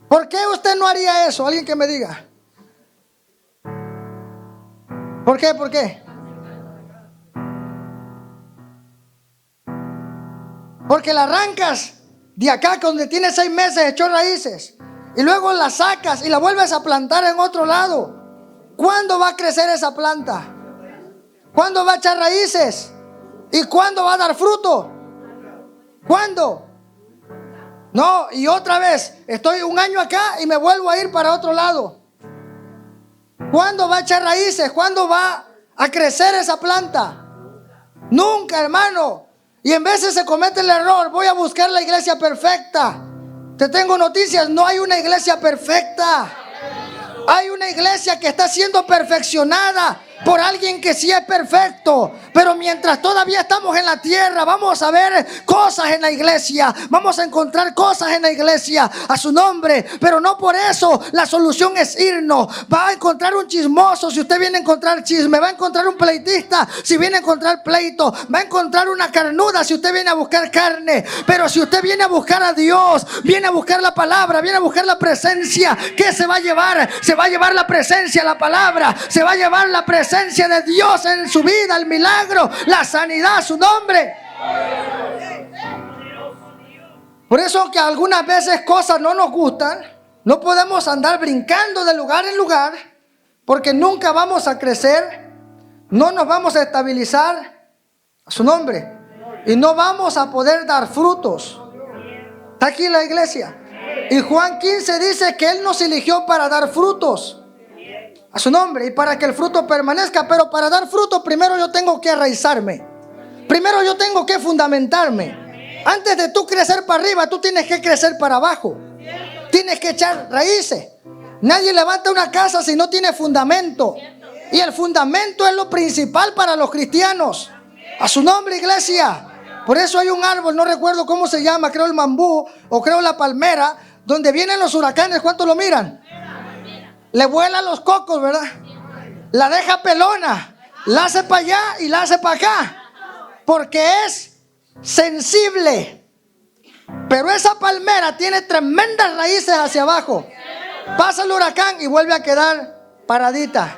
¿Por qué usted no haría eso? Alguien que me diga. ¿Por qué? ¿Por qué? Porque la arrancas de acá, donde tiene 6 meses, echó raíces, y luego la sacas y la vuelves a plantar en otro lado. ¿Cuándo va a crecer esa planta? ¿Cuándo va a echar raíces? ¿Y cuándo va a dar fruto? ¿Cuándo? No, y otra vez, estoy un año acá y me vuelvo a ir para otro lado. ¿Cuándo va a echar raíces? ¿Cuándo va a crecer esa planta? Nunca, hermano. Y en veces se comete el error, voy a buscar la iglesia perfecta. Te tengo noticias, no hay una iglesia perfecta. Hay una iglesia que está siendo perfeccionada por alguien que sí es perfecto. Pero mientras todavía estamos en la tierra, vamos a ver cosas en la iglesia. Vamos a encontrar cosas en la iglesia a su nombre. Pero no por eso la solución es irnos. Va a encontrar un chismoso si usted viene a encontrar chisme. Va a encontrar un pleitista si viene a encontrar pleito. Va a encontrar una carnuda si usted viene a buscar carne. Pero si usted viene a buscar a Dios, viene a buscar la palabra, viene a buscar la presencia, ¿qué se va a llevar? Se va a llevar la presencia, la palabra. Se va a llevar la presencia de Dios en su vida, el milagro, la sanidad, su nombre. Por eso que algunas veces cosas no nos gustan, no podemos andar brincando de lugar en lugar, porque nunca vamos a crecer, no nos vamos a estabilizar, a su nombre, y no vamos a poder dar frutos. Está aquí la iglesia. Y Juan 15 dice que Él nos eligió para dar frutos, a su nombre, y para que el fruto permanezca. Pero para dar fruto primero yo tengo que arraizarme. Primero yo tengo que fundamentarme. Antes de tú crecer para arriba, tú tienes que crecer para abajo. Tienes que echar raíces. Nadie levanta una casa si no tiene fundamento. Y el fundamento es lo principal para los cristianos. A su nombre, iglesia. Por eso hay un árbol, no recuerdo cómo se llama, creo el bambú o creo la palmera, donde vienen los huracanes. ¿Cuántos lo miran? Le vuelan los cocos, ¿verdad? La deja pelona, la hace para allá y la hace para acá, porque es sensible. Pero esa palmera tiene tremendas raíces hacia abajo. Pasa el huracán y vuelve a quedar paradita.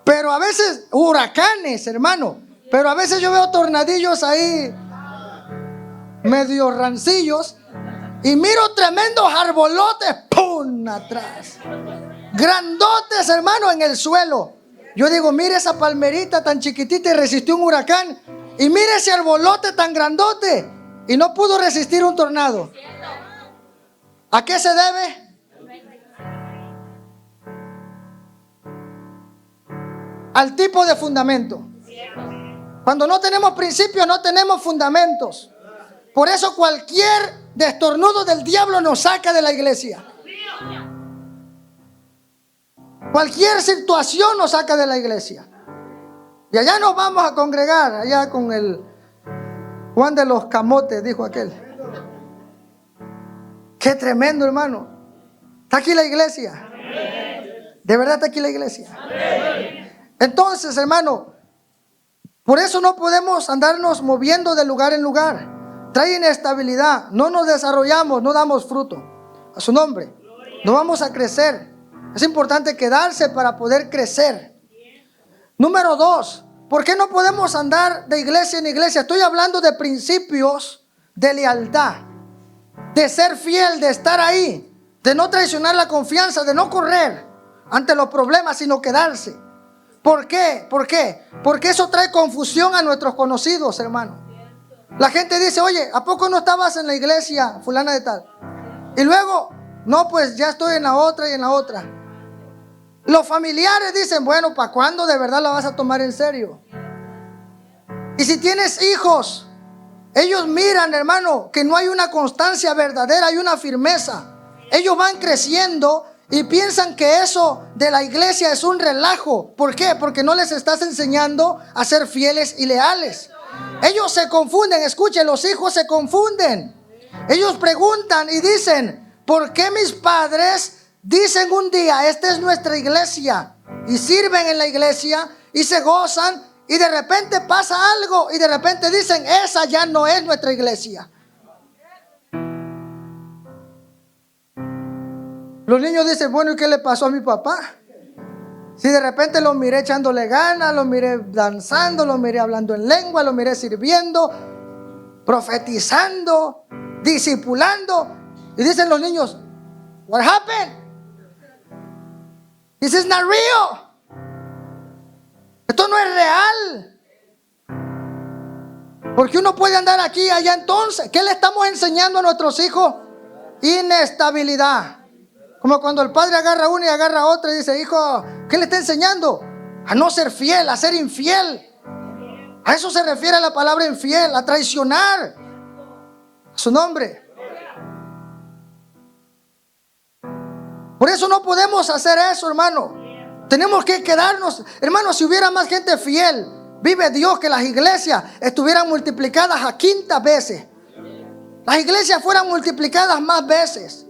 Pero a veces, huracanes, hermano, pero a veces yo veo tornadillos ahí medio rancillos y miro tremendos arbolotes, ¡pum!, atrás. Grandotes, hermano, en el suelo. Yo digo, mire esa palmerita tan chiquitita y resistió un huracán. Y mire ese arbolote tan grandote y no pudo resistir un tornado. ¿A qué se debe? Al tipo de fundamento. Cuando no tenemos principios, no tenemos fundamentos. Por eso cualquier destornudo del diablo nos saca de la iglesia. Cualquier situación nos saca de la iglesia. Y allá nos vamos a congregar, allá con el Juan de los Camotes, dijo aquel. Qué tremendo, hermano. Está aquí la iglesia. De verdad está aquí la iglesia. Entonces, hermano, por eso no podemos andarnos moviendo de lugar en lugar. Trae inestabilidad, no nos desarrollamos, no damos fruto. A su nombre, no vamos a crecer. Es importante quedarse para poder crecer. Número 2, ¿por qué no podemos andar de iglesia en iglesia? Estoy hablando de principios de lealtad, de ser fiel, de estar ahí, de no traicionar la confianza, de no correr ante los problemas, sino quedarse. ¿Por qué? ¿Por qué? Porque eso trae confusión a nuestros conocidos, hermano. La gente dice, oye, ¿a poco no estabas en la iglesia fulana de tal? Y luego, no, pues ya estoy en la otra y en la otra. Los familiares dicen, bueno, ¿para cuándo de verdad la vas a tomar en serio? Y si tienes hijos, ellos miran, hermano, que no hay una constancia verdadera, hay una firmeza. Ellos van creciendo y piensan que eso de la iglesia es un relajo. ¿Por qué? Porque no les estás enseñando a ser fieles y leales. Ellos se confunden, escuchen, los hijos se confunden. Ellos preguntan y dicen, ¿por qué mis padres dicen un día, esta es nuestra iglesia? Y sirven en la iglesia y se gozan y de repente pasa algo y de repente dicen, esa ya no es nuestra iglesia. Los niños dicen, bueno, ¿y qué le pasó a mi papá? Si de repente lo miré echándole ganas, lo miré danzando, lo miré hablando en lengua, lo miré sirviendo, profetizando, discipulando. Y dicen los niños, what happened? This is not real. Esto no es real. Porque uno puede andar aquí y allá. Entonces, ¿qué le estamos enseñando a nuestros hijos? Inestabilidad. Como cuando el padre agarra una y agarra otra y dice: hijo, ¿qué le está enseñando? A no ser fiel, a ser infiel. A eso se refiere la palabra infiel, a traicionar a su nombre. Por eso no podemos hacer eso, hermano. Tenemos que quedarnos, hermano. Si hubiera más gente fiel, vive Dios, que las iglesias estuvieran multiplicadas a 500 veces. Las iglesias fueran multiplicadas más veces.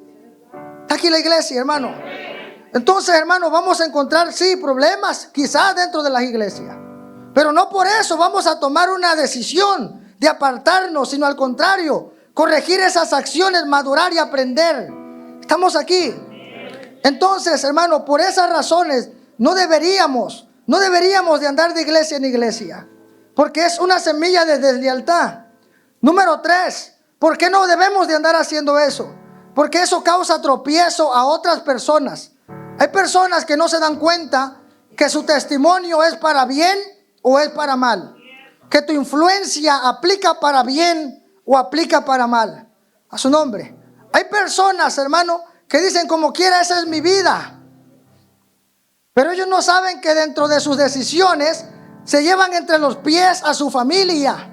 Está aquí la iglesia, hermano. Entonces, hermano, vamos a encontrar, sí, problemas quizás dentro de las iglesias, pero no por eso vamos a tomar una decisión de apartarnos, sino al contrario, corregir esas acciones, madurar y aprender. Estamos aquí. Entonces, hermano, por esas razones no deberíamos de andar de iglesia en iglesia, porque es una semilla de deslealtad. Número 3, ¿por qué no debemos de andar haciendo eso? Porque eso causa tropiezo a otras personas. Hay personas que no se dan cuenta que su testimonio es para bien o es para mal, que tu influencia aplica para bien o aplica para mal. A su nombre. Hay personas, hermano, que dicen: como quiera, esa es mi vida. Pero ellos no saben que dentro de sus decisiones se llevan entre los pies a su familia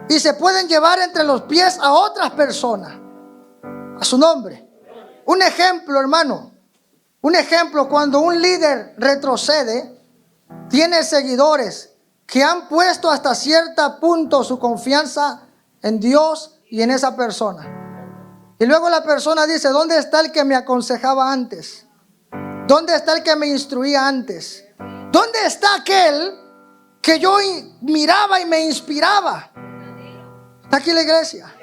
y se pueden llevar entre los pies a otras personas. A su nombre. Un ejemplo, hermano. Un ejemplo: cuando un líder retrocede, tiene seguidores que han puesto hasta cierto punto su confianza en Dios y en esa persona. Y luego la persona dice: ¿dónde está el que me aconsejaba antes? ¿Dónde está el que me instruía antes? ¿Dónde está aquel que yo miraba y me inspiraba? Está aquí la iglesia.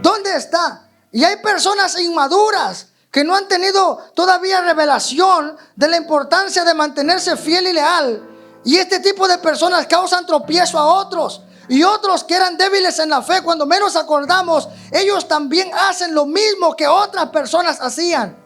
¿Dónde está? Y hay personas inmaduras que no han tenido todavía revelación de la importancia de mantenerse fiel y leal. Y este tipo de personas causan tropiezo a otros. Y otros que eran débiles en la fe, cuando menos acordamos, ellos también hacen lo mismo que otras personas hacían.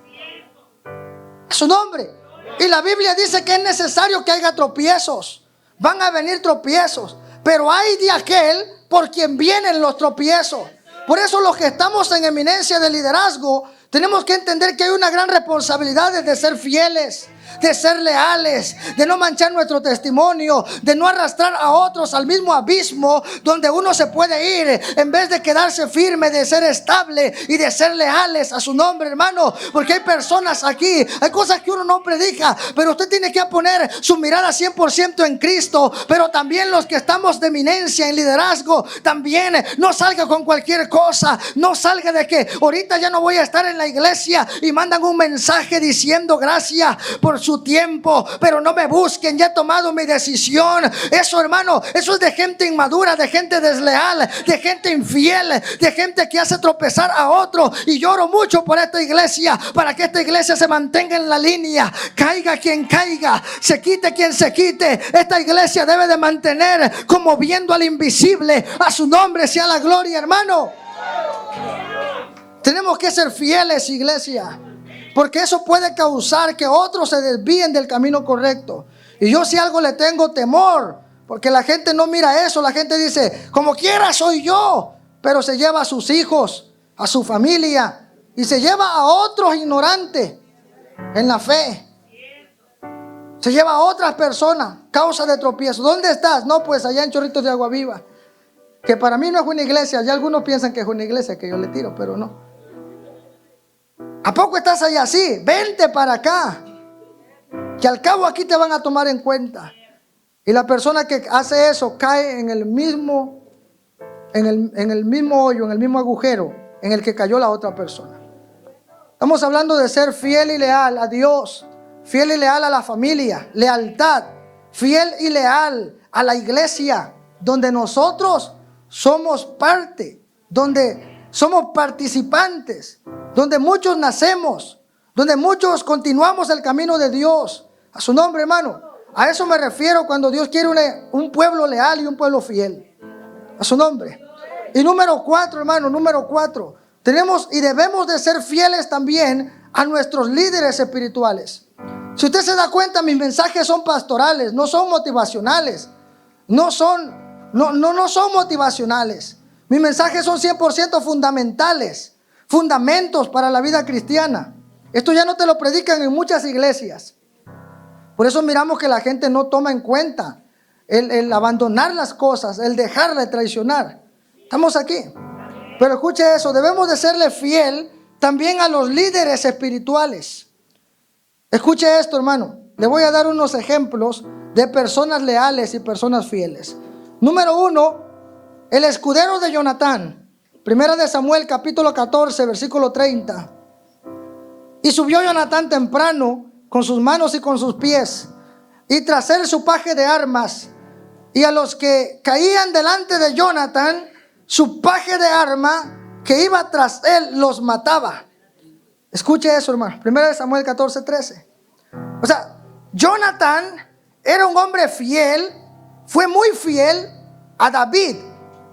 A su nombre. Y la Biblia dice que es necesario que haya tropiezos. Van a venir tropiezos, pero hay de aquel por quien vienen los tropiezos. Por eso los que estamos en eminencia de liderazgo tenemos que entender que hay una gran responsabilidad de ser fieles, de ser leales, de no manchar nuestro testimonio, de no arrastrar a otros al mismo abismo donde uno se puede ir, en vez de quedarse firme, de ser estable y de ser leales a su nombre, hermano. Porque hay personas aquí, hay cosas que uno no predica, pero usted tiene que poner su mirada 100% en Cristo. Pero también los que estamos de eminencia en liderazgo, también no salga con cualquier cosa. No salga de que ahorita ya no voy a estar en la iglesia y mandan un mensaje diciendo: gracias por su tiempo, pero no me busquen, ya he tomado mi decisión. Eso, hermano, eso es de gente inmadura, de gente desleal, de gente infiel, de gente que hace tropezar a otro. Y lloro mucho por esta iglesia, para que esta iglesia se mantenga en la línea. Caiga quien caiga, se quite quien se quite, esta iglesia debe de mantener como viendo al invisible. A su nombre sea la gloria, hermano. Tenemos que ser fieles, iglesia, porque eso puede causar que otros se desvíen del camino correcto. Y yo, si algo le tengo temor, porque la gente no mira eso. La gente dice: como quiera soy yo, pero se lleva a sus hijos, a su familia, y se lleva a otros ignorantes en la fe. Se lleva a otras personas, causa de tropiezo. ¿Dónde estás? No, pues allá en Chorritos de Agua Viva, que para mí no es una iglesia. Ya algunos piensan que es una iglesia que yo le tiro, pero no. ¿A poco estás allá? Sí, vente para acá, que al cabo aquí te van a tomar en cuenta. Y la persona que hace eso cae en el mismo hoyo, en el mismo agujero en el que cayó la otra persona. Estamos hablando de ser fiel y leal a Dios, fiel y leal a la familia, lealtad, fiel y leal a la iglesia, donde nosotros somos parte, donde somos participantes, donde muchos nacemos, donde muchos continuamos el camino de Dios. A su nombre, hermano. A eso me refiero cuando Dios quiere un pueblo leal y un pueblo fiel. A su nombre. Y número 4, hermano, número 4. Tenemos y debemos de ser fieles también a nuestros líderes espirituales. Si usted se da cuenta, mis mensajes son pastorales, no son motivacionales. No son motivacionales. Mis mensajes son 100% fundamentales, fundamentos para la vida cristiana. Esto ya no te lo predican en muchas iglesias. Por eso miramos que la gente no toma en cuenta el abandonar las cosas, el dejarla de traicionar. Estamos aquí. Pero escuche eso, debemos de serle fiel también a los líderes espirituales. Escuche esto, hermano. Le voy a dar unos ejemplos de personas leales y personas fieles. Número 1, el escudero de Jonatán. Primera de Samuel, capítulo 14, versículo 30. Y subió Jonatán temprano con sus manos y con sus pies, y tras él su paje de armas. Y a los que caían delante de Jonatán, su paje de arma que iba tras él los mataba. Escuche eso, hermano. Primera de Samuel 14, 13. O sea, Jonatán era un hombre fiel, fue muy fiel a David.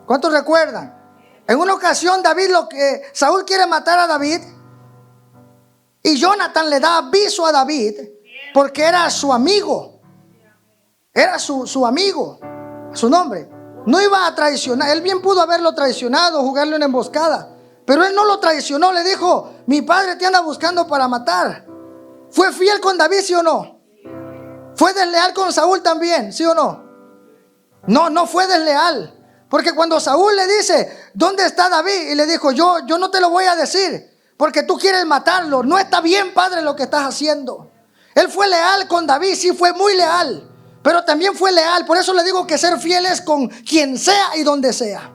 ¿Cuántos recuerdan? En una ocasión Saúl quiere matar a David, y Jonatán le da aviso a David porque era su amigo. Era su amigo, su nombre. No iba a traicionar. Él bien pudo haberlo traicionado, jugarle una emboscada, pero él no lo traicionó. Le dijo: mi padre te anda buscando para matar. ¿Fue fiel con David, sí o no? ¿Fue desleal con Saúl también, sí o no? No fue desleal. Porque cuando Saúl le dice: ¿dónde está David? Y le dijo: yo no te lo voy a decir porque tú quieres matarlo. No está bien, padre, lo que estás haciendo. Él fue leal con David, sí, fue muy leal, pero también fue leal. Por eso le digo que ser fiel es con quien sea y donde sea.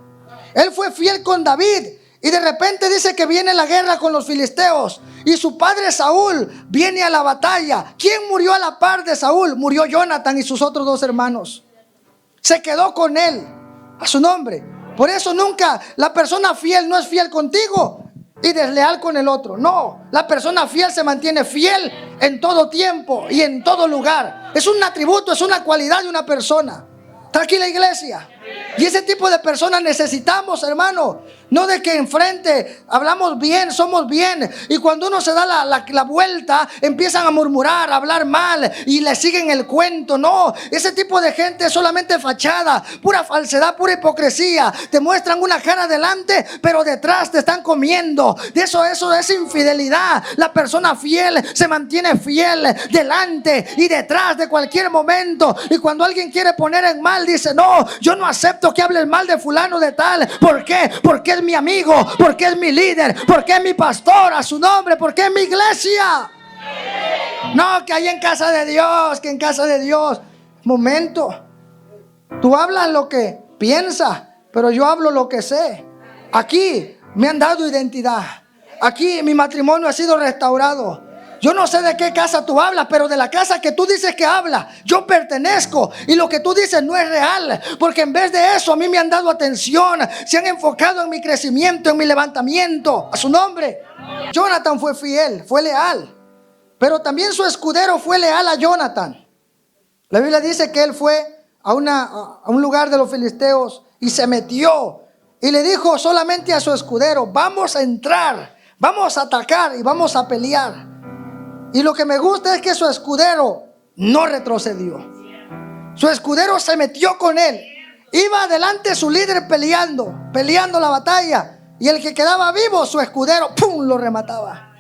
Él fue fiel con David, y de repente dice que viene la guerra con los filisteos, y su padre Saúl viene a la batalla. ¿Quién murió a la par de Saúl? Murió Jonatán y sus otros 2 hermanos. Se quedó con él, a su nombre. Por eso nunca la persona fiel no es fiel contigo y desleal con el otro. No, la persona fiel se mantiene fiel en todo tiempo y en todo lugar. Es un atributo, es una cualidad de una persona. ¿Está aquí la iglesia? Y ese tipo de personas necesitamos, hermano. No de que enfrente hablamos bien, somos bien, y cuando uno se da la vuelta, empiezan a murmurar, a hablar mal y le siguen el cuento. No, ese tipo de gente es solamente fachada, pura falsedad, pura hipocresía. Te muestran una cara delante, pero detrás te están comiendo. Eso es infidelidad. La persona fiel se mantiene fiel delante y detrás de cualquier momento. Y cuando alguien quiere poner en mal, dice: no, yo no acepto que hables mal de fulano de tal. ¿Por qué? Porque es mi amigo, porque es mi líder, porque es mi pastor, a su nombre, porque es mi iglesia. No, que hay en casa de Dios, que en casa de Dios. Momento. Tú hablas lo que piensas, pero yo hablo lo que sé. Aquí me han dado identidad. Aquí mi matrimonio ha sido restaurado. Yo no sé de qué casa tú hablas, pero de la casa que tú dices que hablas, yo pertenezco. Y lo que tú dices no es real, porque en vez de eso a mí me han dado atención. Se han enfocado en mi crecimiento, en mi levantamiento, a su nombre. Jonatán fue fiel, fue leal, pero también su escudero fue leal a Jonatán. La Biblia dice que él fue a un lugar de los filisteos y se metió y le dijo solamente a su escudero: vamos a entrar, vamos a atacar y vamos a pelear. Y lo que me gusta es que su escudero no retrocedió. Su escudero se metió con él. Iba adelante su líder peleando la batalla, y el que quedaba vivo, su escudero, ¡pum!, lo remataba.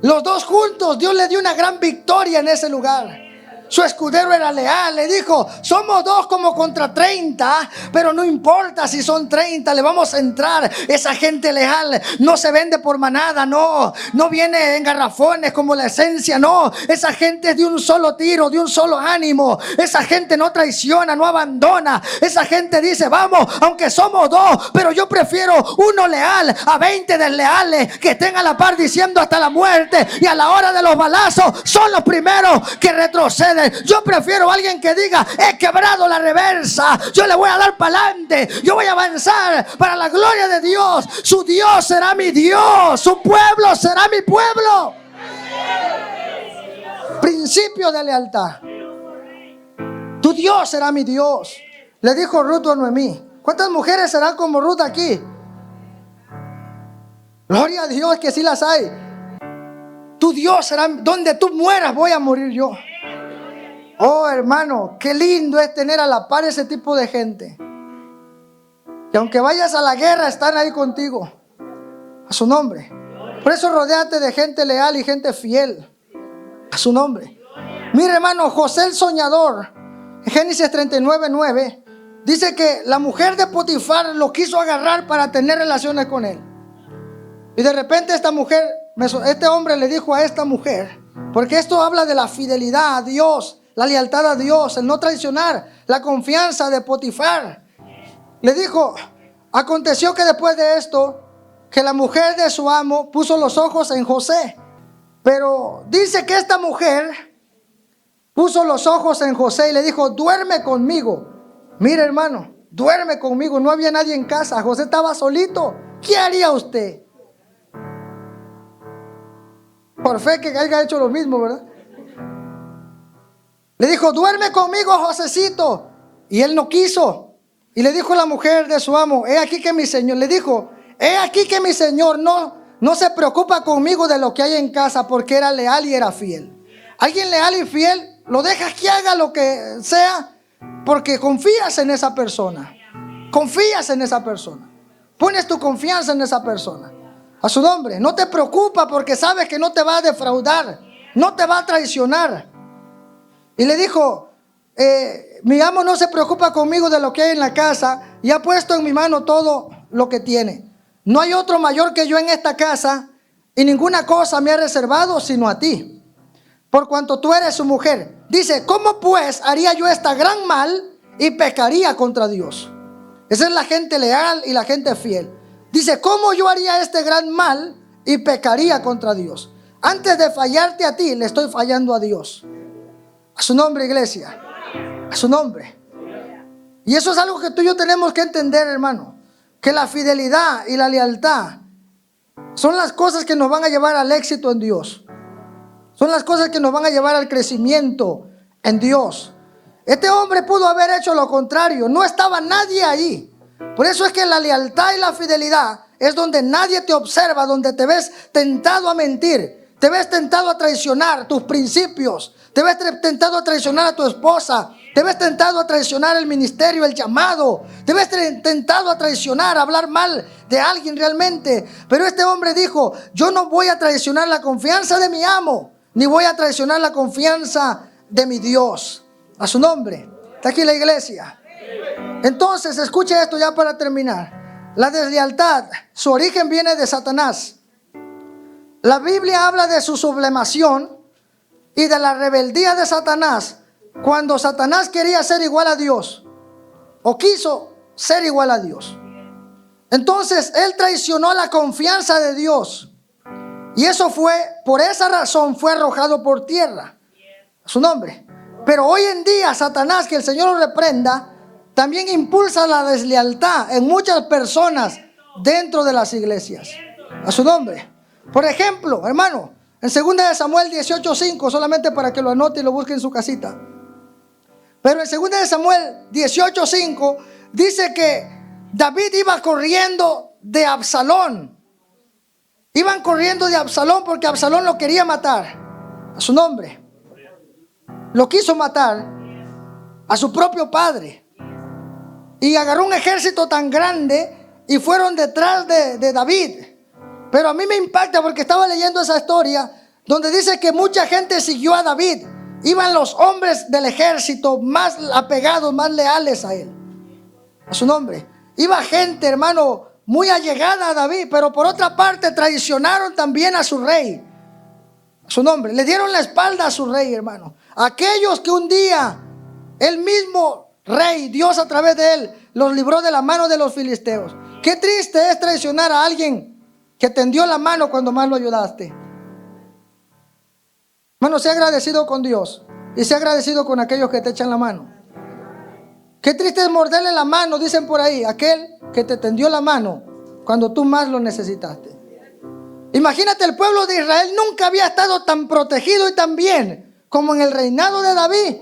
Los dos juntos, Dios le dio una gran victoria en ese lugar. Su escudero era leal, le dijo: somos 2 como contra 30, pero no importa si son 30, le vamos a entrar. Esa gente leal no se vende por manada, no viene en garrafones como la esencia, no. Esa gente es de un solo tiro, de un solo ánimo. Esa gente no traiciona, no abandona. Esa gente dice: vamos, aunque somos 2, pero yo prefiero uno leal a 20 desleales que estén a la par diciendo hasta la muerte, y a la hora de los balazos son los primeros que retroceden. Yo prefiero a alguien que diga: he quebrado la reversa, yo le voy a dar para adelante, yo voy a avanzar para la gloria de Dios. Su Dios será mi Dios, su pueblo será mi pueblo. Principio de lealtad. Tu Dios será mi Dios, le dijo Ruth a Noemí. ¿Cuántas mujeres serán como Ruth aquí? Gloria a Dios que sí las hay. tu Dios será, donde tú mueras voy a morir yo. Oh, hermano, qué lindo es tener a la par ese tipo de gente. Y aunque vayas a la guerra, están ahí contigo. A su nombre. Por eso rodéate de gente leal y gente fiel. A su nombre. Mire, hermano, José el soñador, en Génesis 39:9, dice que la mujer de Potifar lo quiso agarrar para tener relaciones con él. Y de repente este hombre le dijo a esta mujer, porque esto habla de la fidelidad a Dios, la lealtad a Dios, el no traicionar, la confianza de Potifar. Le dijo, aconteció que después de esto, que la mujer de su amo puso los ojos en José. Pero dice que esta mujer puso los ojos en José y le dijo, duerme conmigo. Mire, hermano, duerme conmigo. No había nadie en casa. José estaba solito. ¿Qué haría usted? Por fe que haya hecho lo mismo, ¿verdad? Le dijo, duerme conmigo, Josecito. Y él no quiso. Y le dijo a la mujer de su amo, he aquí que mi señor, le dijo, he aquí que mi señor no se preocupa conmigo de lo que hay en casa, porque era leal y era fiel. Alguien leal y fiel, lo dejas que haga lo que sea, porque confías en esa persona. Confías en esa persona. Pones tu confianza en esa persona. A su nombre. No te preocupa porque sabes que no te va a defraudar, no te va a traicionar. Y le dijo, mi amo no se preocupa conmigo de lo que hay en la casa y ha puesto en mi mano todo lo que tiene. No hay otro mayor que yo en esta casa y ninguna cosa me ha reservado sino a ti, por cuanto tú eres su mujer. Dice, ¿cómo pues haría yo esta gran mal y pecaría contra Dios? Esa es la gente leal y la gente fiel. Dice, ¿cómo yo haría este gran mal y pecaría contra Dios? Antes de fallarte a ti, le estoy fallando a Dios. A su nombre, iglesia. A su nombre. Y eso es algo que tú y yo tenemos que entender, hermano. Que la fidelidad y la lealtad son las cosas que nos van a llevar al éxito en Dios. Son las cosas que nos van a llevar al crecimiento en Dios. Este hombre pudo haber hecho lo contrario. No estaba nadie ahí. Por eso es que la lealtad y la fidelidad es donde nadie te observa, donde te ves tentado a mentir, te ves tentado a traicionar tus principios, te ves tentado a traicionar a tu esposa, te ves tentado a traicionar el ministerio, el llamado, te ves tentado a traicionar, a hablar mal de alguien realmente. Pero este hombre dijo, yo no voy a traicionar la confianza de mi amo, ni voy a traicionar la confianza de mi Dios. A su nombre. Está aquí la iglesia. Entonces, escuche esto ya para terminar. La deslealtad, su origen viene de Satanás. La Biblia habla de su sublimación y de la rebeldía de Satanás cuando Satanás quería ser igual a Dios o quiso ser igual a Dios. Entonces, él traicionó la confianza de Dios y eso por esa razón fue arrojado por tierra. A su nombre. Pero hoy en día Satanás, que el Señor lo reprenda, también impulsa la deslealtad en muchas personas dentro de las iglesias. A su nombre. Por ejemplo, hermano, en 2 de Samuel 18:5, solamente para que lo anote y lo busque en su casita. Pero en 2 de Samuel 18:5 dice que David iba corriendo de Absalón. Iban corriendo de Absalón porque Absalón lo quería matar. A su nombre. Lo quiso matar a su propio padre. Y agarró un ejército tan grande y fueron detrás de David. Pero a mí me impacta porque estaba leyendo esa historia donde dice que mucha gente siguió a David. Iban los hombres del ejército más apegados, más leales a él. A su nombre. Iba gente, hermano, muy allegada a David, pero por otra parte traicionaron también a su rey. A su nombre. Le dieron la espalda a su rey, hermano. Aquellos que un día el mismo rey, Dios a través de él, los libró de la mano de los filisteos. Qué triste es traicionar a alguien que tendió la mano cuando más lo ayudaste. Hermano, sea agradecido con Dios y sea agradecido con aquellos que te echan la mano. Qué triste es morderle la mano, dicen por ahí, aquel que te tendió la mano cuando tú más lo necesitaste. Imagínate, el pueblo de Israel nunca había estado tan protegido y tan bien como en el reinado de David.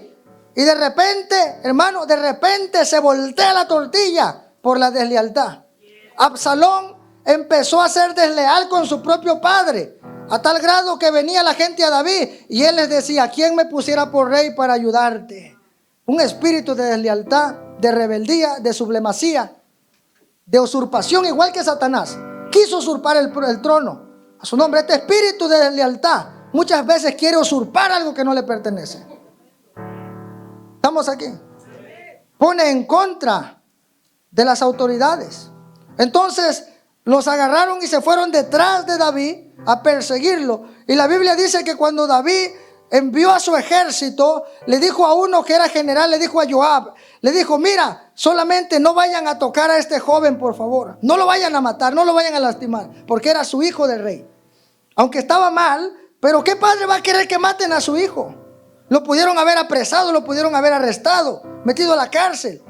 Y de repente, hermano, de repente se voltea la tortilla por la deslealtad. Absalón empezó a ser desleal con su propio padre. A tal grado que venía la gente a David y él les decía: ¿quién me pusiera por rey para ayudarte? Un espíritu de deslealtad, de rebeldía, de supremacía, de usurpación, igual que Satanás. Quiso usurpar el trono. A su nombre, este espíritu de deslealtad muchas veces quiere usurpar algo que no le pertenece. ¿Estamos aquí? Pone en contra de las autoridades. Entonces los agarraron y se fueron detrás de David a perseguirlo. Y la Biblia dice que cuando David envió a su ejército, le dijo a uno que era general, le dijo a Joab, le dijo: mira, solamente no vayan a tocar a este joven, por favor. No lo vayan a matar, no lo vayan a lastimar, porque era su hijo del rey. Aunque estaba mal, pero ¿qué padre va a querer que maten a su hijo? Lo pudieron haber apresado, lo pudieron haber arrestado, metido a la cárcel.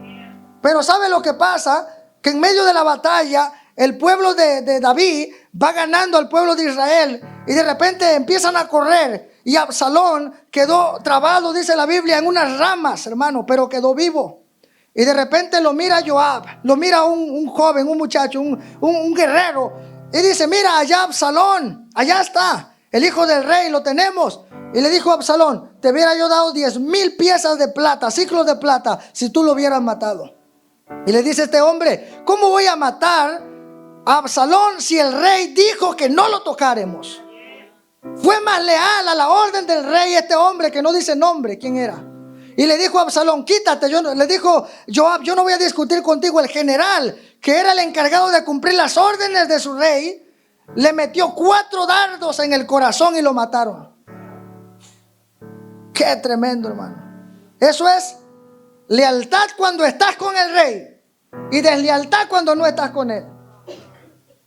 Pero ¿sabe lo que pasa? Que en medio de la batalla, el pueblo de David va ganando al pueblo de Israel, y de repente empiezan a correr, y Absalón quedó trabado, dice la Biblia, en unas ramas, hermano, pero quedó vivo. Y de repente lo mira Joab, lo mira un joven, un muchacho, un guerrero, y dice: mira, allá Absalón, allá está, el hijo del rey, lo tenemos. Y le dijo a Absalón: te hubiera yo dado 10,000 piezas de plata, ciclos de plata, si tú lo hubieras matado. Y le dice este hombre: ¿cómo voy a matar a Absalón si el rey dijo que no lo tocáramos? Fue más leal a la orden del rey este hombre, que no dice nombre, quién era. Y le dijo a Absalón: quítate. Le dijo Joab: yo no voy a discutir contigo. El general, que era el encargado de cumplir las órdenes de su rey, le metió 4 dardos en el corazón y lo mataron. Qué tremendo, hermano. Eso es lealtad cuando estás con el rey y deslealtad cuando no estás con él.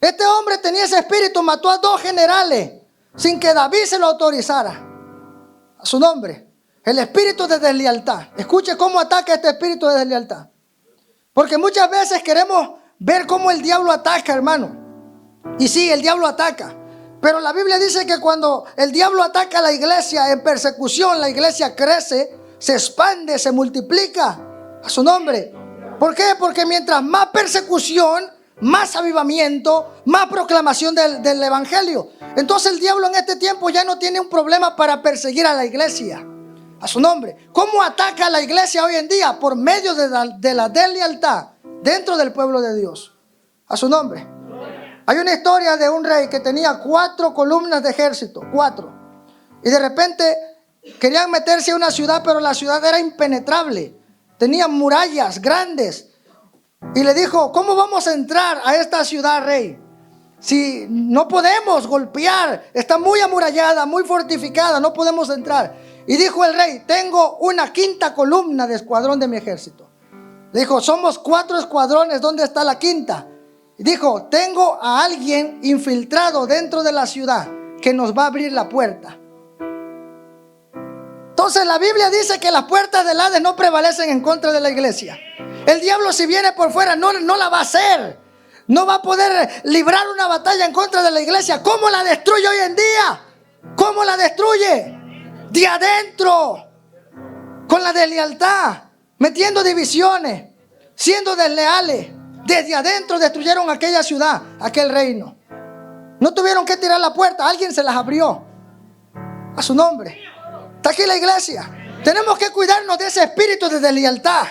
Este hombre tenía ese espíritu, mató a 2 generales sin que David se lo autorizara. A su nombre, el espíritu de deslealtad. Escuche cómo ataca este espíritu de deslealtad. Porque muchas veces queremos ver cómo el diablo ataca, hermano. Y sí, el diablo ataca. Pero la Biblia dice que cuando el diablo ataca a la iglesia en persecución, la iglesia crece, se expande, se multiplica. A su nombre. ¿Por qué? Porque mientras más persecución, más avivamiento, más proclamación del evangelio. Entonces el diablo en este tiempo ya no tiene un problema para perseguir a la iglesia. A su nombre. ¿Cómo ataca a la iglesia hoy en día? Por medio de la deslealtad dentro del pueblo de Dios. A su nombre. Hay una historia de un rey que tenía 4 columnas de ejército, 4. Y de repente querían meterse a una ciudad, pero la ciudad era impenetrable. Tenía murallas grandes. Y le dijo: ¿cómo vamos a entrar a esta ciudad, rey? Si no podemos golpear, está muy amurallada, muy fortificada, no podemos entrar. Y dijo el rey: tengo una 5ª columna de escuadrón de mi ejército. Le dijo: somos 4 escuadrones, ¿dónde está la 5ª? Y dijo: tengo a alguien infiltrado dentro de la ciudad que nos va a abrir la puerta. Entonces la Biblia dice que las puertas del Hades no prevalecen en contra de la iglesia. El diablo, si viene por fuera, no la va a hacer. No va a poder librar una batalla en contra de la iglesia. ¿Cómo la destruye hoy en día? ¿Cómo la destruye? De adentro, con la deslealtad, metiendo divisiones, siendo desleales. Desde adentro destruyeron aquella ciudad, aquel reino. No tuvieron que tirar la puerta, alguien se las abrió. A su nombre. Está aquí la iglesia. Tenemos que cuidarnos de ese espíritu de deslealtad.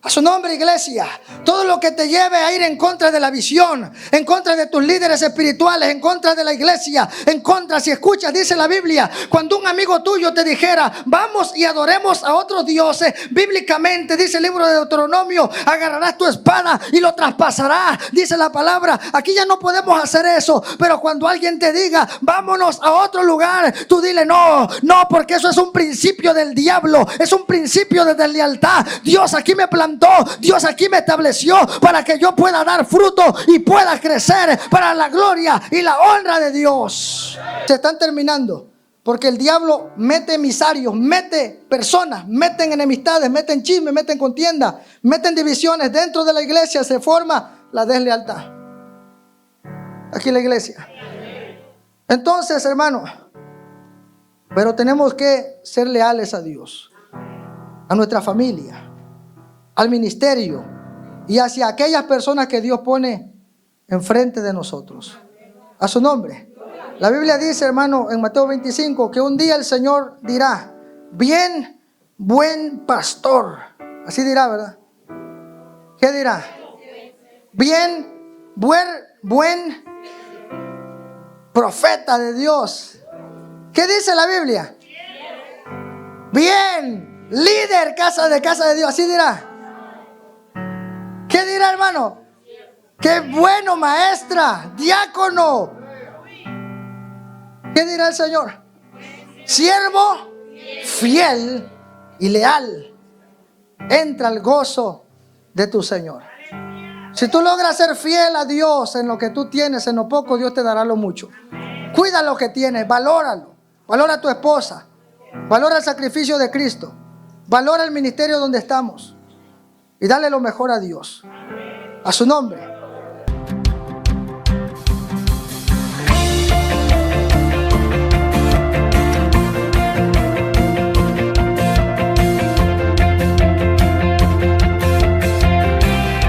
A su nombre, iglesia. Todo lo que te lleve a ir en contra de la visión, en contra de tus líderes espirituales, en contra de la iglesia, en contra, si escuchas, dice la Biblia, cuando un amigo tuyo te dijera: vamos y adoremos a otros dioses, bíblicamente dice el libro de Deuteronomio, agarrarás tu espada y lo traspasarás, dice la palabra. Aquí ya no podemos hacer eso, pero cuando alguien te diga: vámonos a otro lugar, tú dile: no, porque eso es un principio del diablo, es un principio de deslealtad. Dios aquí me plantó, Dios aquí me estableció para que yo pueda dar fruto y pueda crecer para la gloria y la honra de Dios. Se están terminando porque el diablo mete emisarios, mete personas, mete enemistades, mete chismes, mete contiendas, mete divisiones. Dentro de la iglesia se forma la deslealtad. Aquí la iglesia. Entonces, hermano, pero tenemos que ser leales a Dios, a nuestra familia, al ministerio y hacia aquellas personas que Dios pone enfrente de nosotros. A su nombre. La Biblia dice, hermano, en Mateo 25, que un día el Señor dirá: bien, buen pastor. Así dirá, ¿verdad? ¿Qué dirá? Bien, buen profeta de Dios. ¿Qué dice la Biblia? Bien, líder, casa de Dios. Así dirá. ¿Qué dirá, hermano? Qué bueno, maestra, diácono. ¿Qué dirá el Señor? Siervo fiel y leal, entra al gozo de tu Señor. Si tú logras ser fiel a Dios en lo que tú tienes, en lo poco, Dios te dará lo mucho. Cuida lo que tienes, valóralo. Valora a tu esposa, valora el sacrificio de Cristo, valora el ministerio donde estamos y dale lo mejor a Dios, a su nombre.